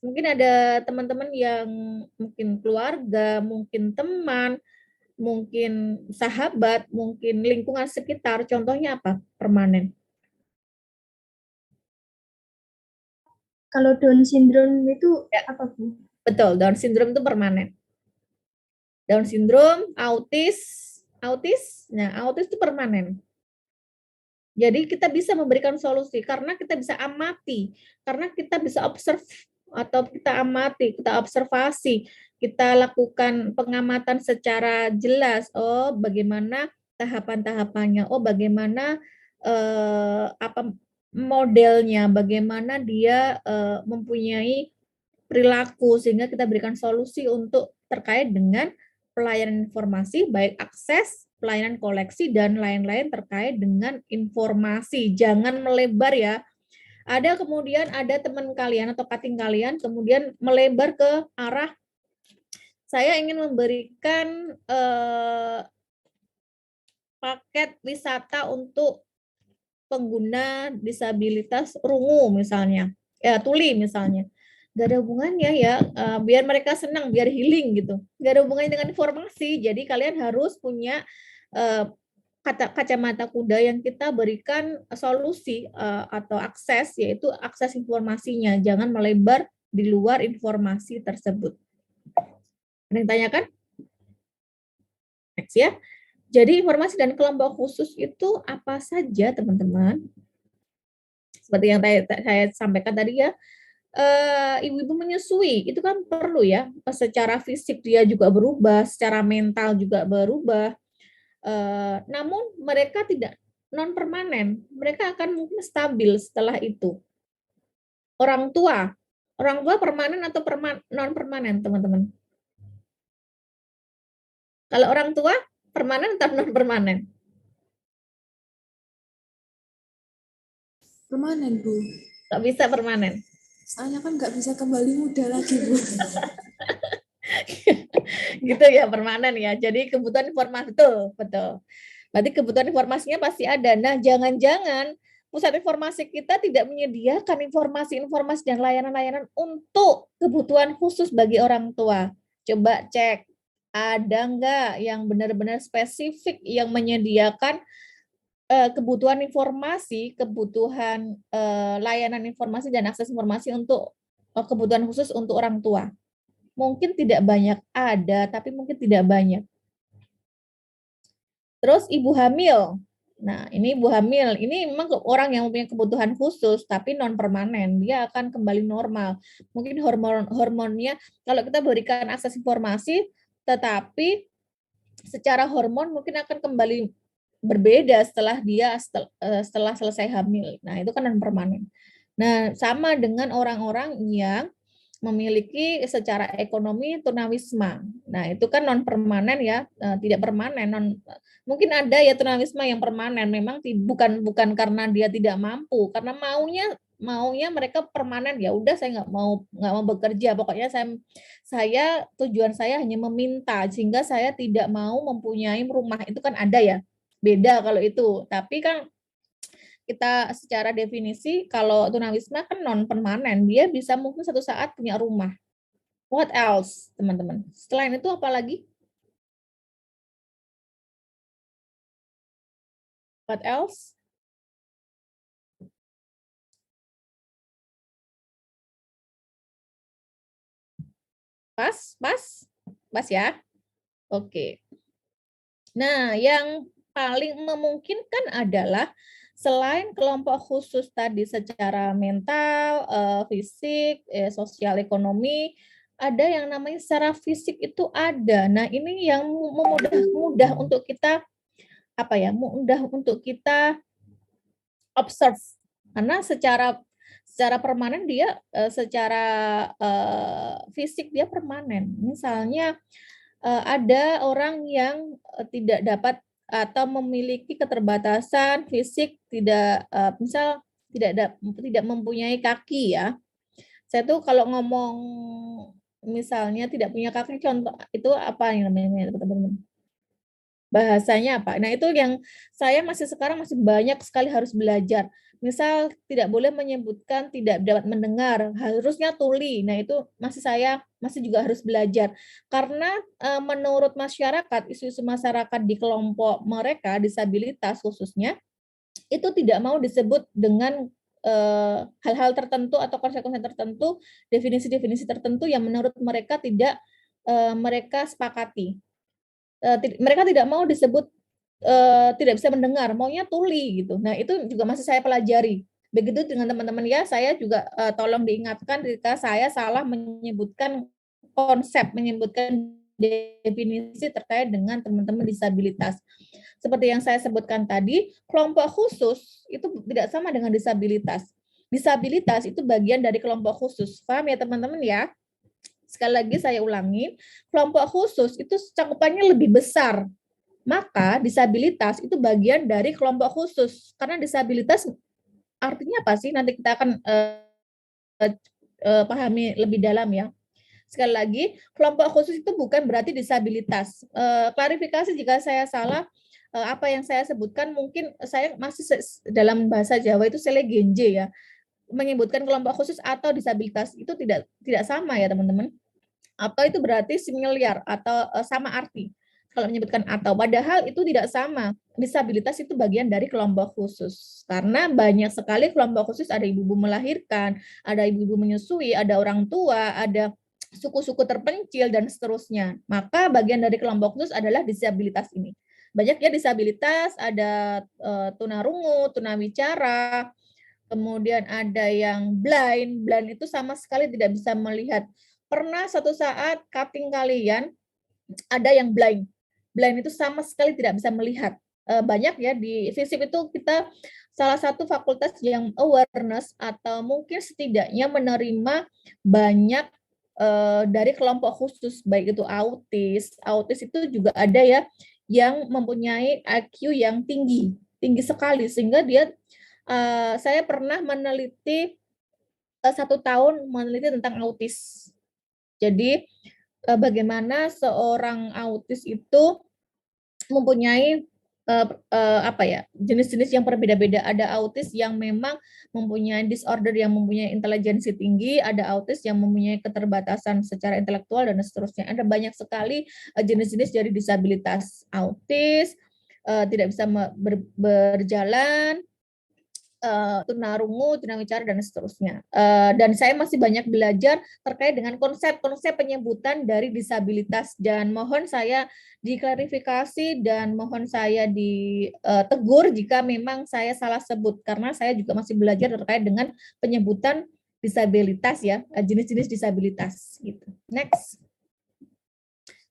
Mungkin ada teman-teman yang mungkin keluarga, mungkin teman, mungkin sahabat, mungkin lingkungan sekitar. Contohnya apa permanen? Kalau Down syndrome itu apa Bu? Betul, Down syndrome itu permanen. Down syndrome, autis. Nah, autis itu permanen. Jadi kita bisa memberikan solusi karena kita bisa amati, karena kita bisa observe atau kita amati, kita observasi, kita lakukan pengamatan secara jelas. Oh, bagaimana tahapan-tahapannya? Oh, bagaimana modelnya? Bagaimana dia mempunyai perilaku, sehingga kita berikan solusi untuk terkait dengan pelayanan informasi, baik akses, pelayanan koleksi, dan lain-lain terkait dengan informasi. Jangan melebar ya. Kemudian ada teman kalian atau cutting kalian kemudian melebar ke arah saya ingin memberikan paket wisata untuk pengguna disabilitas rungu misalnya, ya tuli misalnya. Gak ada hubungannya ya, biar mereka senang, biar healing gitu. Gak ada hubungannya dengan informasi. Jadi kalian harus punya kacamata kuda yang kita berikan solusi atau akses, yaitu akses informasinya. Jangan melebar di luar informasi tersebut. Ada yang tanyakan? Next ya. Jadi informasi dan kelompok khusus itu apa saja teman-teman? Seperti yang saya sampaikan tadi ya, ibu-ibu menyusui itu kan perlu ya, secara fisik dia juga berubah, secara mental juga berubah. Namun mereka tidak non permanen, mereka akan mungkin stabil setelah itu. Orang tua permanen atau non permanen teman-teman? Kalau orang tua permanen atau non permanen? Permanen, Bu. Nggak bisa permanen. Soalnya kan nggak bisa kembali muda lagi, Bu. gitu ya, permanen ya. Jadi kebutuhan informasi betul. Berarti kebutuhan informasinya pasti ada. Nah, jangan-jangan pusat informasi kita tidak menyediakan informasi-informasi dan layanan-layanan untuk kebutuhan khusus bagi orang tua. Coba cek, ada nggak yang benar-benar spesifik yang menyediakan kebutuhan informasi, kebutuhan layanan informasi dan akses informasi untuk kebutuhan khusus untuk orang tua. Mungkin tidak banyak ada, tapi mungkin tidak banyak. Terus ibu hamil. Nah, ini ibu hamil. Ini memang orang yang mempunyai kebutuhan khusus, tapi non permanen. Dia akan kembali normal. Mungkin hormonnya, kalau kita berikan akses informasi, tetapi secara hormon mungkin akan kembali berbeda setelah selesai hamil. Nah, itu kan non permanen. Nah, sama dengan orang-orang yang memiliki secara ekonomi tunawisma. Nah, itu kan non permanen ya, tidak permanen. Mungkin ada ya tunawisma yang permanen, memang bukan karena dia tidak mampu, karena maunya mereka permanen, ya udah saya nggak mau bekerja, pokoknya saya tujuan saya hanya meminta sehingga saya tidak mau mempunyai rumah, itu kan ada ya, beda kalau itu. Tapi kan kita secara definisi kalau tunawisma kan non permanen, dia bisa mungkin satu saat punya rumah. What else, teman-teman? Selain itu apa lagi? What else? Pas ya. Oke. Nah, yang paling memungkinkan adalah selain kelompok khusus tadi secara mental, fisik, sosial, ekonomi, ada yang namanya secara fisik itu ada. Nah, ini yang mudah untuk kita mudah untuk kita observe, karena secara permanen dia secara fisik dia permanen. Misalnya ada orang yang tidak dapat atau memiliki keterbatasan fisik, misal tidak mempunyai kaki ya. Saya tuh kalau ngomong misalnya tidak punya kaki, contoh itu apa yang namanya teman-teman? Bahasanya apa? Nah, itu yang saya sekarang masih banyak sekali harus belajar. Misal tidak boleh menyebutkan tidak dapat mendengar, harusnya tuli. Nah, itu saya masih juga harus belajar. Karena menurut masyarakat, isu-isu masyarakat di kelompok mereka disabilitas khususnya itu tidak mau disebut dengan hal-hal tertentu atau konsep-konsep tertentu, definisi-definisi tertentu yang menurut mereka tidak mereka sepakati. Mereka tidak mau disebut tidak bisa mendengar, maunya tuli gitu. Nah, itu juga masih saya pelajari. Begitu dengan teman-teman ya, saya juga tolong diingatkan ketika saya salah menyebutkan menyebutkan definisi terkait dengan teman-teman disabilitas. Seperti yang saya sebutkan tadi, kelompok khusus itu tidak sama dengan disabilitas. Disabilitas itu bagian dari kelompok khusus. Paham ya teman-teman ya? Sekali lagi saya ulangi, kelompok khusus itu cakupannya lebih besar. Maka disabilitas itu bagian dari kelompok khusus. Karena disabilitas artinya apa sih? Nanti kita akan pahami lebih dalam ya. Sekali lagi, kelompok khusus itu bukan berarti disabilitas. Klarifikasi jika saya salah, apa yang saya sebutkan mungkin saya masih dalam bahasa Jawa itu selegenje ya. Menyebutkan kelompok khusus atau disabilitas itu tidak sama ya teman-teman. Atau itu berarti similar atau sama arti. Kalau menyebutkan atau, padahal itu tidak sama. Disabilitas itu bagian dari kelompok khusus. Karena banyak sekali kelompok khusus, ada ibu-ibu melahirkan, ada ibu-ibu menyusui, ada orang tua, ada suku-suku terpencil, dan seterusnya. Maka bagian dari kelompok khusus adalah disabilitas ini. Banyak ya disabilitas, ada tunarungu, tunawicara, kemudian ada yang blind. Blind itu sama sekali tidak bisa melihat. Pernah suatu saat cutting kalian ada yang blind. Blind itu sama sekali tidak bisa melihat. Banyak ya di FISIP itu kita salah satu fakultas yang awareness atau mungkin setidaknya menerima banyak dari kelompok khusus, baik itu autis. Autis itu juga ada ya yang mempunyai IQ yang tinggi sekali, sehingga dia saya pernah meneliti 1 tahun meneliti tentang autis. Jadi bagaimana seorang autis itu mempunyai jenis-jenis yang berbeda-beda. Ada autis yang memang mempunyai disorder yang mempunyai intelijensi tinggi, ada autis yang mempunyai keterbatasan secara intelektual dan seterusnya. Ada banyak sekali jenis-jenis dari disabilitas autis, tidak bisa berjalan, tunarungu, tunawicara, dan seterusnya. Dan saya masih banyak belajar terkait dengan konsep-konsep penyebutan dari disabilitas, dan mohon saya diklarifikasi dan mohon saya ditegur jika memang saya salah sebut, karena saya juga masih belajar terkait dengan penyebutan disabilitas ya, jenis-jenis disabilitas gitu. Next.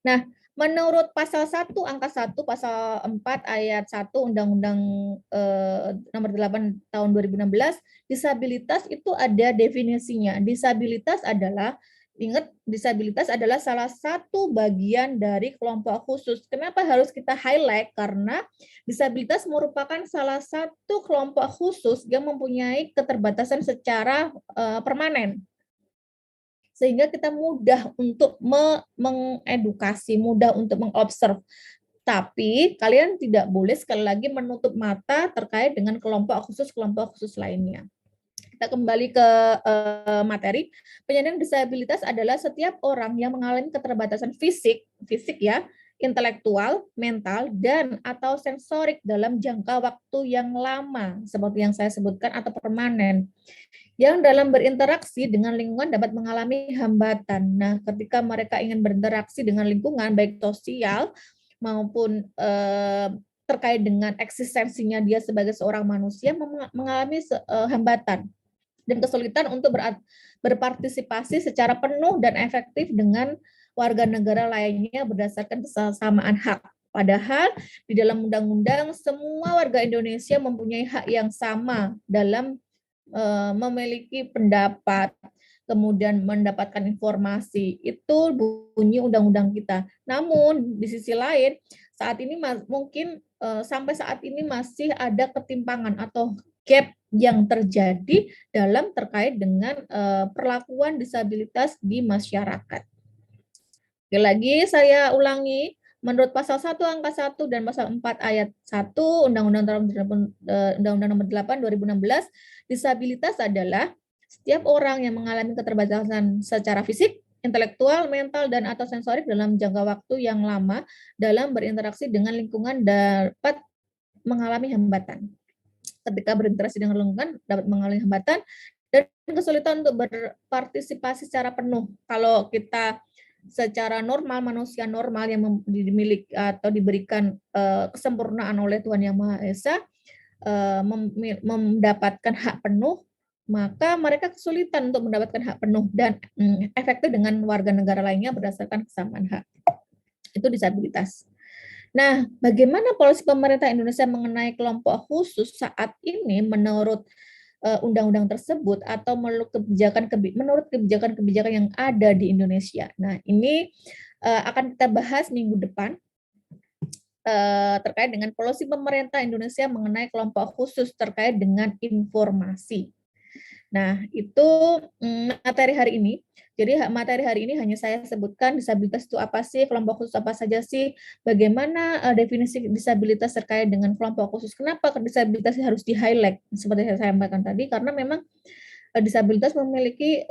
Nah, menurut pasal 1 angka 1 pasal 4 ayat 1 Undang-Undang nomor 8 tahun 2016, disabilitas itu ada definisinya. Disabilitas adalah, ingat, disabilitas adalah salah satu bagian dari kelompok khusus. Kenapa harus kita highlight? Karena disabilitas merupakan salah satu kelompok khusus yang mempunyai keterbatasan secara permanen, sehingga kita mudah untuk mengedukasi, mudah untuk mengobserv. Tapi kalian tidak boleh sekali lagi menutup mata terkait dengan kelompok khusus lainnya. Kita kembali ke materi. Penyandang disabilitas adalah setiap orang yang mengalami keterbatasan fisik ya, intelektual, mental, dan atau sensorik dalam jangka waktu yang lama, seperti yang saya sebutkan, atau permanen, yang dalam berinteraksi dengan lingkungan dapat mengalami hambatan. Nah, ketika mereka ingin berinteraksi dengan lingkungan, baik sosial maupun terkait dengan eksistensinya dia sebagai seorang manusia, mengalami hambatan dan kesulitan untuk berpartisipasi secara penuh dan efektif dengan warga negara lainnya berdasarkan kesamaan hak. Padahal di dalam undang-undang semua warga Indonesia mempunyai hak yang sama dalam memiliki pendapat, kemudian mendapatkan informasi. Itu bunyi undang-undang kita. Namun di sisi lain, saat ini mungkin sampai saat ini masih ada ketimpangan atau gap yang terjadi dalam terkait dengan perlakuan disabilitas di masyarakat. Sekali lagi saya ulangi, menurut pasal 1 angka 1 dan pasal 4 ayat 1 Undang-Undang nomor 8 2016, disabilitas adalah setiap orang yang mengalami keterbatasan secara fisik, intelektual, mental, dan atau sensorik dalam jangka waktu yang lama dalam berinteraksi dengan lingkungan dapat mengalami hambatan. Ketika berinteraksi dengan lingkungan dapat mengalami hambatan dan kesulitan untuk berpartisipasi secara penuh. Kalau kita secara normal, manusia normal yang dimiliki atau diberikan kesempurnaan oleh Tuhan Yang Maha Esa, mendapatkan hak penuh, maka mereka kesulitan untuk mendapatkan hak penuh dan efektif dengan warga negara lainnya berdasarkan kesamaan hak. Itu disabilitas. Nah, bagaimana polisi pemerintah Indonesia mengenai kelompok khusus saat ini menurut undang-undang tersebut atau menurut kebijakan-kebijakan yang ada di Indonesia. Nah, ini akan kita bahas minggu depan terkait dengan polisi pemerintah Indonesia mengenai kelompok khusus terkait dengan informasi. Nah, itu materi hari ini. Jadi materi hari ini hanya saya sebutkan disabilitas itu apa sih, kelompok khusus apa saja sih, bagaimana definisi disabilitas terkait dengan kelompok khusus. Kenapa disabilitas harus di-highlight, seperti yang saya sampaikan tadi, karena memang disabilitas memiliki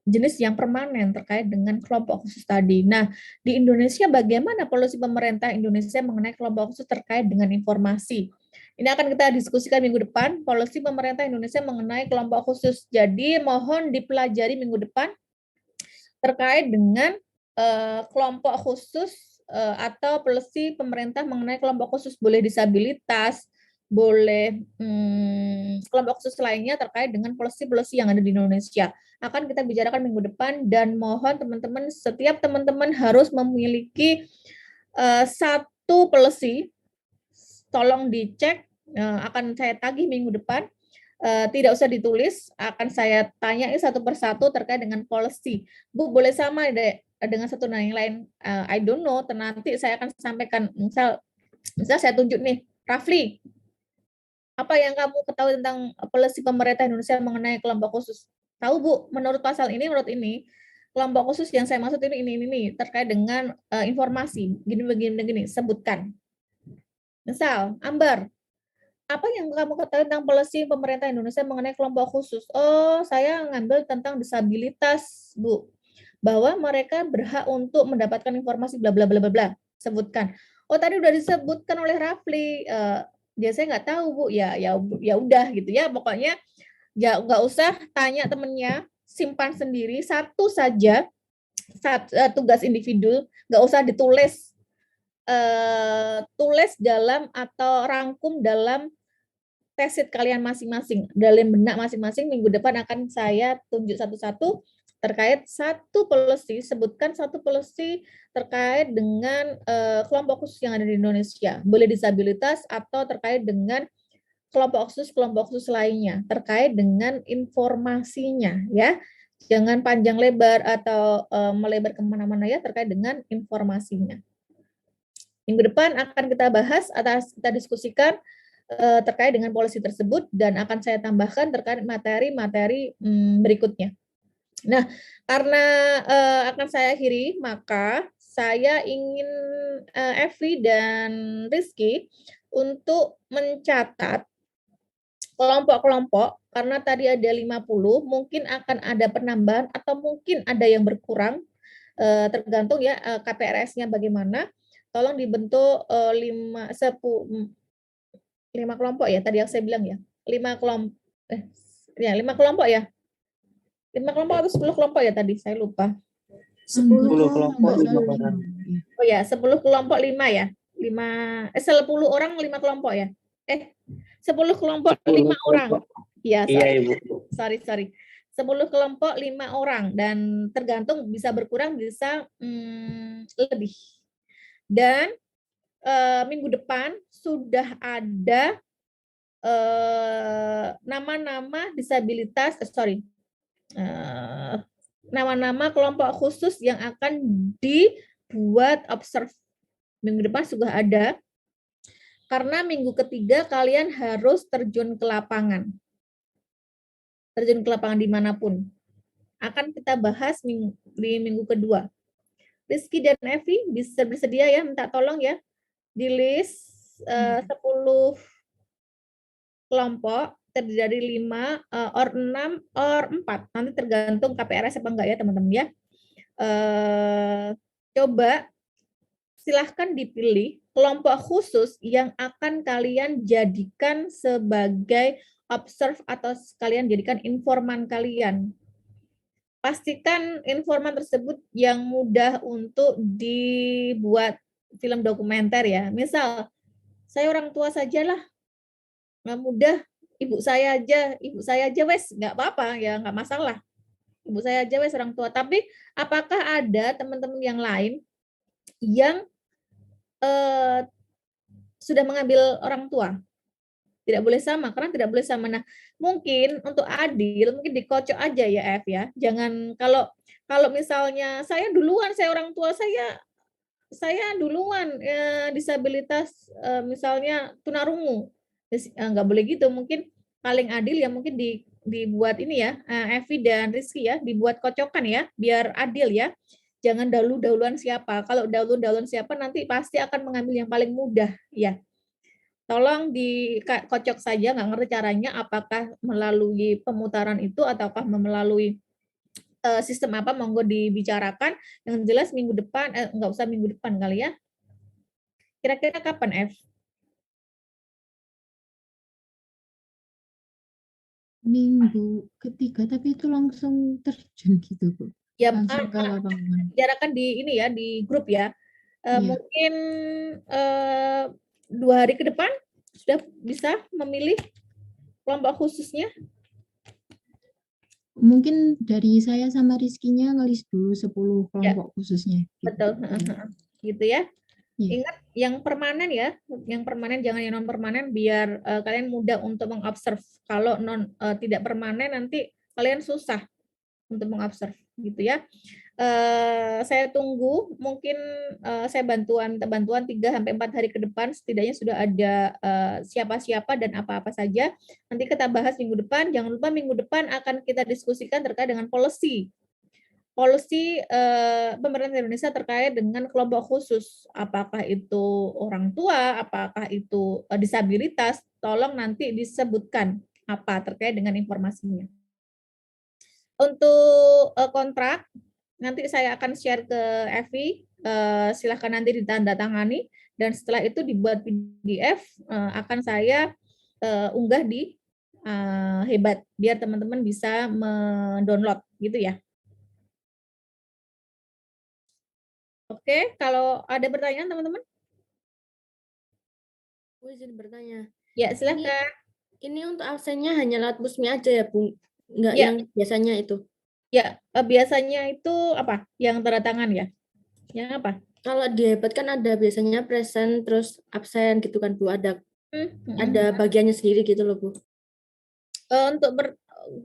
jenis yang permanen terkait dengan kelompok khusus tadi. Nah, di Indonesia bagaimana polisi pemerintah Indonesia mengenai kelompok khusus terkait dengan informasi? Ini akan kita diskusikan minggu depan, polisi pemerintah Indonesia mengenai kelompok khusus. Jadi mohon dipelajari minggu depan terkait dengan kelompok khusus atau polisi pemerintah mengenai kelompok khusus, boleh disabilitas, boleh kelompok khusus lainnya terkait dengan polisi-polisi yang ada di Indonesia. Akan kita bicarakan minggu depan dan mohon teman-teman, setiap teman-teman harus memiliki satu polisi. Tolong dicek, akan saya tagih minggu depan, tidak usah ditulis, akan saya tanyain satu persatu terkait dengan policy. Bu, boleh sama deh dengan satu dan yang lain, I don't know, nanti saya akan sampaikan, misal saya tunjuk nih, Rafli, apa yang kamu ketahui tentang policy pemerintah Indonesia mengenai kelompok khusus? Tahu Bu, menurut pasal ini, menurut ini, kelompok khusus yang saya maksud ini terkait dengan informasi begini, sebutkan. Misal, Ambar, apa yang kamu ketahui tentang policy pemerintah Indonesia mengenai kelompok khusus? Oh, saya ngambil tentang disabilitas, Bu. Bahwa mereka berhak untuk mendapatkan informasi bla bla bla bla bla. Sebutkan. Oh, tadi udah disebutkan oleh Rafli. Dia saya nggak tahu, Bu. Ya udah gitu ya. Pokoknya ya nggak usah tanya temennya, simpan sendiri satu saja tugas individu, nggak usah ditulis. Tulis dalam atau rangkum dalam tesit kalian masing-masing, dalam benak masing-masing. Minggu depan akan saya tunjuk satu-satu terkait satu policy, sebutkan satu policy terkait dengan kelompok khusus yang ada di Indonesia, boleh disabilitas atau terkait dengan kelompok khusus lainnya, terkait dengan informasinya, ya. Jangan panjang lebar atau melebar kemana-mana ya, terkait dengan informasinya. Minggu depan akan kita bahas atau kita diskusikan terkait dengan polisi tersebut, dan akan saya tambahkan terkait materi-materi berikutnya. Nah, karena akan saya akhiri, maka saya ingin Evi dan Rizky untuk mencatat kelompok-kelompok, karena tadi ada 50, mungkin akan ada penambahan atau mungkin ada yang berkurang, tergantung ya KPRS-nya bagaimana. Tolong dibentuk 5 kelompok ya, tadi yang saya bilang ya. 5 kelompok 5 kelompok ya. 5 kelompok atau 10 kelompok ya tadi, saya lupa. 10 kelompok 5 orang. Oh ya, 10 kelompok 5 ya. 10 orang 5 kelompok ya. 10 kelompok 5 orang. Ya, Iya, Ibu. Sorry. 10 kelompok 5 orang, dan tergantung bisa berkurang bisa lebih. Dan minggu depan sudah ada nama-nama disabilitas, nama-nama kelompok khusus yang akan dibuat observe. Minggu depan sudah ada, karena minggu ketiga kalian harus terjun ke lapangan. Terjun ke lapangan dimanapun. Akan kita bahas di minggu kedua. Rizky dan Evi bisa bersedia ya, minta tolong ya, di list 10 kelompok terdiri dari 5 or 6 or 4. Nanti tergantung KPRS apa enggak ya teman-teman ya. Coba silahkan dipilih kelompok khusus yang akan kalian jadikan sebagai observe atau kalian jadikan informan kalian. Pastikan informan tersebut yang mudah untuk dibuat film dokumenter ya. Misal, saya orang tua sajalah, nggak mudah, ibu saya aja wes, nggak apa-apa ya, nggak masalah. Ibu saya aja wes orang tua. Tapi apakah ada teman-teman yang lain yang sudah mengambil orang tua? Tidak boleh sama, karena tidak boleh sama. Nah, mungkin untuk adil, mungkin dikocok aja ya, F ya. Jangan kalau misalnya saya duluan, saya orang tua saya duluan disabilitas misalnya tunarungu. Nggak boleh gitu. Mungkin paling adil ya mungkin dibuat ini ya, Evi dan Rizky ya, dibuat kocokan ya, biar adil ya. Jangan dahuluan siapa. Kalau dahuluan siapa nanti pasti akan mengambil yang paling mudah ya. Tolong dikocok saja, nggak ngerti caranya, apakah melalui pemutaran itu ataukah melalui sistem apa, monggo dibicarakan. Yang jelas minggu depan, nggak usah minggu depan kali ya. Kira-kira kapan, F? Minggu ketiga, tapi itu langsung terjun gitu, Bu. Ya, langsung ke lapangan. bicarakan di ini ya, di grup ya. Iya. Mungkin 2 hari ke depan sudah bisa memilih kelompok khususnya. Mungkin dari saya sama Rizky-nya ngelis dulu 10 kelompok khususnya. Gitu. Betul, gitu ya. Iya. Ingat yang permanen ya, yang permanen, jangan yang non permanen, biar kalian mudah untuk mengobserv. Kalau tidak permanen nanti kalian susah untuk mengobserv gitu ya. Saya tunggu, mungkin saya minta bantuan 3-4 hari ke depan, setidaknya sudah ada siapa-siapa dan apa-apa saja. Nanti kita bahas minggu depan. Jangan lupa minggu depan akan kita diskusikan terkait dengan policy. policy pemerintah Indonesia terkait dengan kelompok khusus, apakah itu orang tua, apakah itu disabilitas, tolong nanti disebutkan apa terkait dengan informasinya. Untuk kontrak, nanti saya akan share ke Evi, silahkan nanti ditandatangani, dan setelah itu dibuat PDF, akan saya unggah di Hebat, biar teman-teman bisa mendownload, gitu ya. Oke, kalau ada pertanyaan teman-teman? Bu izin bertanya. Ya, silakan. Ini untuk absennya hanya lewat Pusmi aja ya, Bu? Enggak Ya. yang biasanya itu? Ya, biasanya itu apa? Yang tanda tangan ya? Yang apa? Kalau di Hebat kan ada biasanya present terus absen gitu kan, Bu. Ada bagiannya sendiri gitu loh, Bu.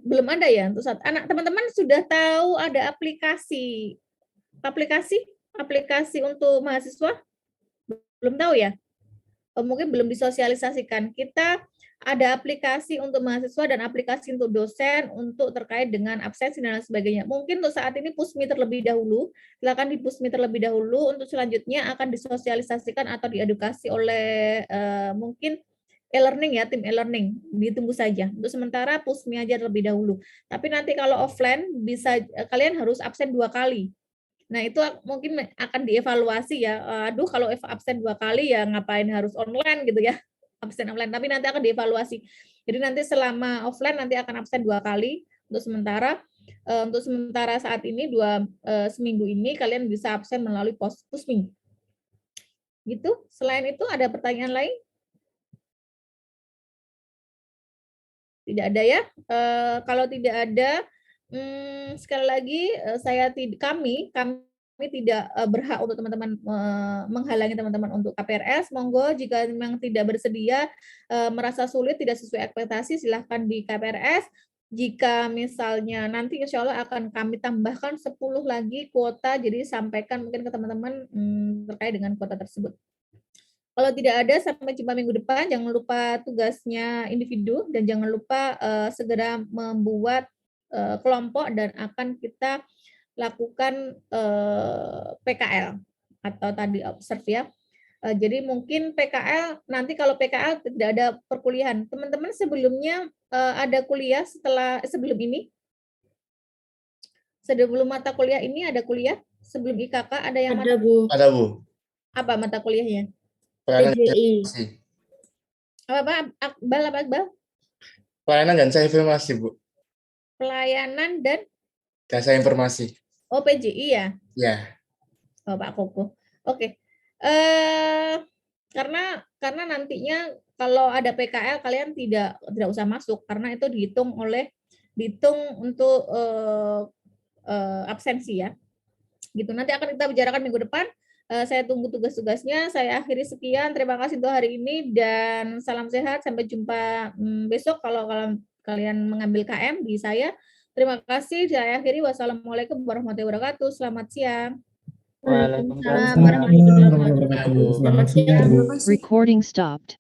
Belum ada ya untuk saat anak teman-teman sudah tahu ada aplikasi untuk mahasiswa? Belum tahu ya? Mungkin belum disosialisasikan. Kita ada aplikasi untuk mahasiswa dan aplikasi untuk dosen untuk terkait dengan absensi dan lain sebagainya. Mungkin untuk saat ini Pusmi terlebih dahulu, silakan di Pusmi terlebih dahulu, untuk selanjutnya akan disosialisasikan atau diedukasi oleh mungkin e-learning ya, tim e-learning, ditunggu saja. Untuk sementara Pusmi aja terlebih dahulu. Tapi nanti kalau offline bisa kalian harus absen 2 kali. Nah, itu mungkin akan dievaluasi ya. Aduh, kalau absen 2 kali ya ngapain harus online gitu ya. Absen online, tapi nanti akan dievaluasi. Jadi nanti selama offline nanti akan absen 2 kali untuk sementara. Untuk sementara saat ini seminggu ini kalian bisa absen melalui Pusmi. Gitu. Selain itu ada pertanyaan lain? Tidak ada ya. Kalau tidak ada, sekali lagi kami tidak berhak untuk teman-teman menghalangi teman-teman untuk KPRS. Monggo jika memang tidak bersedia, merasa sulit tidak sesuai ekspektasi, silahkan di KPRS. Jika misalnya nanti insya Allah akan kami tambahkan 10 lagi kuota, jadi sampaikan mungkin ke teman-teman terkait dengan kuota tersebut. Kalau tidak ada, sampai jumpa minggu depan. Jangan lupa tugasnya individu dan jangan lupa segera membuat kelompok dan akan kita lakukan PKL atau tadi observe ya. Jadi mungkin PKL, nanti kalau PKL tidak ada perkuliahan. Teman-teman sebelumnya ada kuliah sebelum ini? Sebelum mata kuliah ini ada kuliah? Sebelum IKK ada yang Ada, Bu. Ada, Bu. Apa mata kuliahnya? PJI. Apa Akbal? Pelayanan dan jasa informasi, Bu. Pelayanan dan Jasa informasi. Oh, PJI ya? Ya. Oh, Pak Koko. Oke. Karena nantinya kalau ada PKL kalian tidak usah masuk karena itu dihitung untuk absensi ya. Gitu. Nanti akan kita bicarakan minggu depan. Saya tunggu tugas-tugasnya. Saya akhiri sekian. Terima kasih untuk hari ini dan salam sehat. Sampai jumpa besok kalau kalian mengambil KM di saya. Terima kasih. Saya akhiri. Wassalamualaikum warahmatullahi wabarakatuh. Selamat siang. Waalaikumsalam Waalaikumsalam warahmatullahi wabarakatuh. Selamat siang. Terima kasih. Recording stopped.